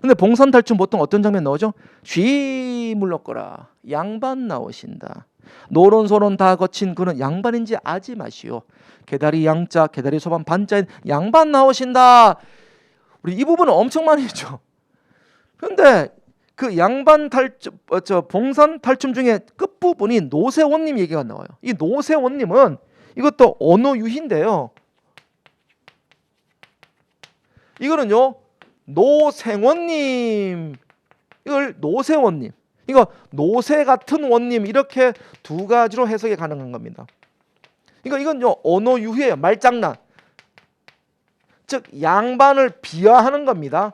근데 봉산탈춤 보통 어떤 장면 나오죠? 쉬 물러거라 양반 나오신다. 노론소론 다 거친 그는 양반인지 아지 마시오. 개다리 양자 개다리 소반 반자인 양반 나오신다. 우리 이 부분은 엄청 많이 했죠. 그런데 그 양반 탈춤, 봉산 탈춤 중에 끝부분이 노세원님 얘기가 나와요. 이 노세원님은 이것도 언어 유희인데요. 이거는요 노생원님, 이걸 노세원님, 이거 노세 같은 원님 이렇게 두 가지로 해석이 가능한 겁니다. 이건요 언어 유희예요. 말장난. 즉 양반을 비하하는 겁니다.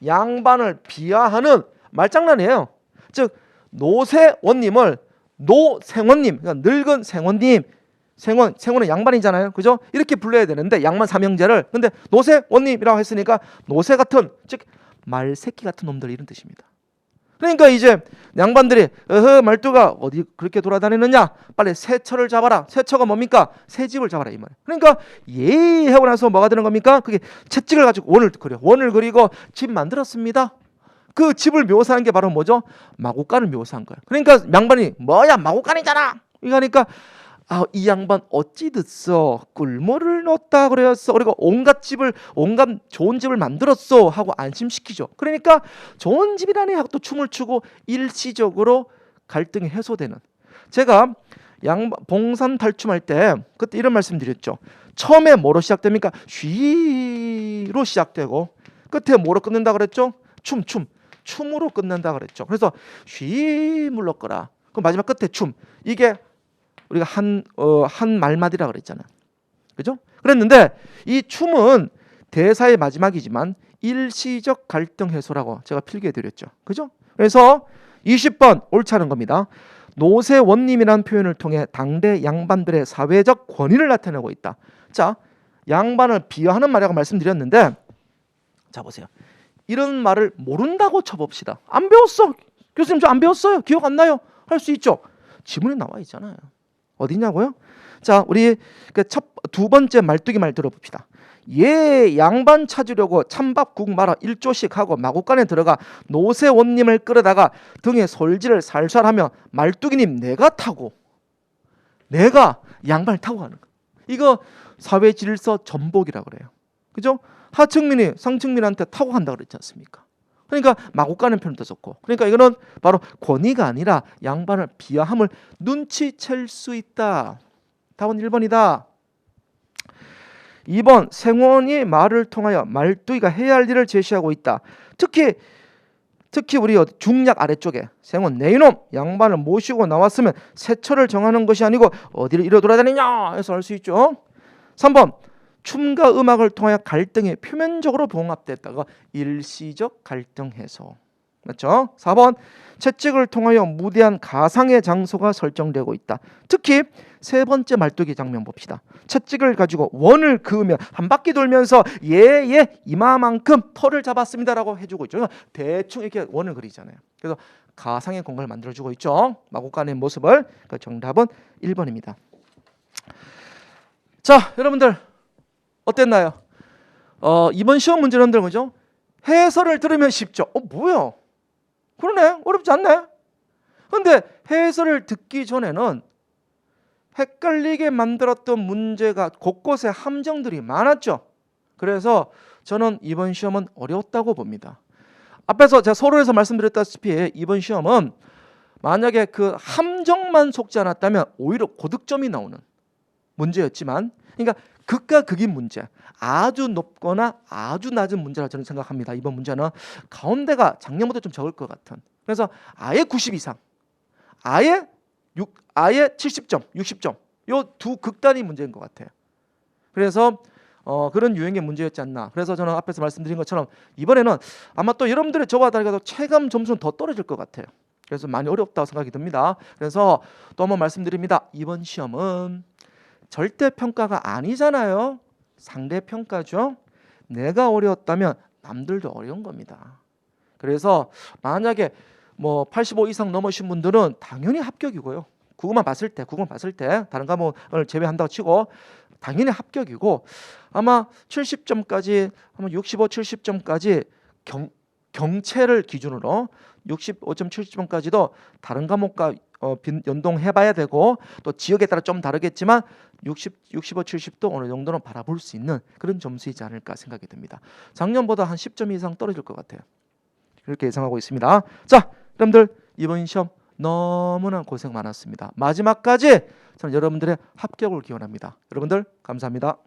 양반을 비하하는 말장난이에요. 즉 노세원님을 노생원님, 그러니까 늙은 생원님, 생원은 양반이잖아요. 그죠? 이렇게 불러야 되는데 양반 삼형제를. 근데 노세원님이라고 했으니까 노세 같은, 즉 말새끼 같은 놈들 이런 뜻입니다. 그러니까 이제 양반들이 말투가 어디 그렇게 돌아다니느냐, 빨리 새처를 잡아라. 새처가 뭡니까? 새집을 잡아라 이 말이에요. 그러니까 예 하고 나서 뭐가 되는 겁니까? 그게 채찍을 가지고 원을 그려. 원을 그리고 집 만들었습니다. 그 집을 묘사한 게 바로 뭐죠? 마구간을 묘사한 거예요. 그러니까 양반이 뭐야 마구간이잖아 이거니까 이 양반 어찌 듣소 꿀모를 넣었다 그랬어. 그리고 온갖 좋은 집을 만들었어 하고 안심시키죠. 그러니까 좋은 집이라니 하고 또 춤을 추고 일시적으로 갈등이 해소되는. 제가 봉산 탈춤할 때 그때 이런 말씀 드렸죠. 처음에 뭐로 시작됩니까? 쉬로 시작되고 끝에 뭐로 끝낸다 그랬죠? 춤으로 끝낸다 그랬죠. 그래서 쉬 물러거라. 그 마지막 끝에 춤. 이게 우리가 한 말마디라 그랬잖아요. 그죠? 그랬는데 이 춤은 대사의 마지막이지만 일시적 갈등 해소라고 제가 필기해 드렸죠. 그죠? 그래서 20번 옳지 않은 겁니다. 노세원님이라는 표현을 통해 당대 양반들의 사회적 권위를 나타내고 있다. 자, 양반을 비하하는 말이라고 말씀드렸는데, 자 보세요. 이런 말을 모른다고 쳐봅시다. 안 배웠어. 교수님 저 안 배웠어요. 기억 안 나요. 할 수 있죠. 지문에 나와 있잖아요. 어디냐고요? 자, 우리 두 번째 말뚝이 말 들어봅시다. 예 양반 찾으려고 찬밥국 말아 1조씩 하고 마구간에 들어가 노세원님을 끌어다가 등에 솔지를 살살하며 말뚝이님 내가 양반을 타고 가는 거. 이거 사회 질서 전복이라 그래요. 그죠? 하층민이 상층민한테 타고 간다 그랬지 않습니까? 그러니까 마구간의 표현도 썼고, 그러니까 이거는 바로 권위가 아니라 양반을 비하함을 눈치챌 수 있다. 답은 1번이다. 2번 생원이 말을 통하여 말뚝이가 해야 할 일을 제시하고 있다. 특히 우리 중약 아래쪽에 생원 내 이놈 양반을 모시고 나왔으면 세처를 정하는 것이 아니고 어디를 이리 돌아다니냐 해서 알 수 있죠. 3번 춤과 음악을 통하여 갈등이 표면적으로 봉합됐다가 일시적 갈등 해소. 맞죠? 4번 채찍을 통하여 무대한 가상의 장소가 설정되고 있다. 특히 세 번째 말뚝이 장면 봅시다. 채찍을 가지고 원을 그으면 한 바퀴 돌면서 얘 이마만큼 털을 잡았습니다라고 해주고 있죠. 대충 이렇게 원을 그리잖아요. 그래서 가상의 공간을 만들어주고 있죠. 마곡간의 모습을. 그 정답은 1번입니다. 자, 여러분들 어땠나요? 이번 시험 문제는 뭐죠? 해설을 들으면 쉽죠. 뭐야? 그러네. 어렵지 않네. 근데 해설을 듣기 전에는 헷갈리게 만들었던 문제가 곳곳에 함정들이 많았죠. 그래서 저는 이번 시험은 어려웠다고 봅니다. 앞에서 제가 서론에서 말씀드렸다시피 이번 시험은 만약에 그 함정만 속지 않았다면 오히려 고득점이 나오는 문제였지만, 그러니까 극과 극인 문제, 아주 높거나 아주 낮은 문제라 저는 생각합니다. 이번 문제는 가운데가 작년보다 좀 적을 것 같은. 그래서 아예 90 이상, 아예 70점, 60점, 요 두 극단의 문제인 것 같아요. 그래서 그런 유형의 문제였지 않나. 그래서 저는 앞에서 말씀드린 것처럼 이번에는 아마 또 여러분들의 저와 다르게 체감 점수는 더 떨어질 것 같아요. 그래서 많이 어렵다고 생각이 듭니다. 그래서 또 한번 말씀드립니다. 이번 시험은 절대평가가 아니잖아요. 상대평가죠. 내가 어려웠다면 남들도 어려운 겁니다. 그래서 만약에 85 이상 넘으신 분들은 당연히 합격이고요. 국어만 봤을 때 다른 과목을 제외한다고 치고 당연히 합격이고, 아마 70점까지, 아마 65, 70점까지 경채를 기준으로 65점, 70점까지도 다른 과목과 연동해봐야 되고, 또 지역에 따라 좀 다르겠지만 65, 70도 어느 정도는 바라볼 수 있는 그런 점수이지 않을까 생각이 듭니다. 작년보다 한 10점 이상 떨어질 것 같아요. 그렇게 예상하고 있습니다. 자, 여러분들 이번 시험 너무나 고생 많았습니다. 마지막까지 저는 여러분들의 합격을 기원합니다. 여러분들 감사합니다.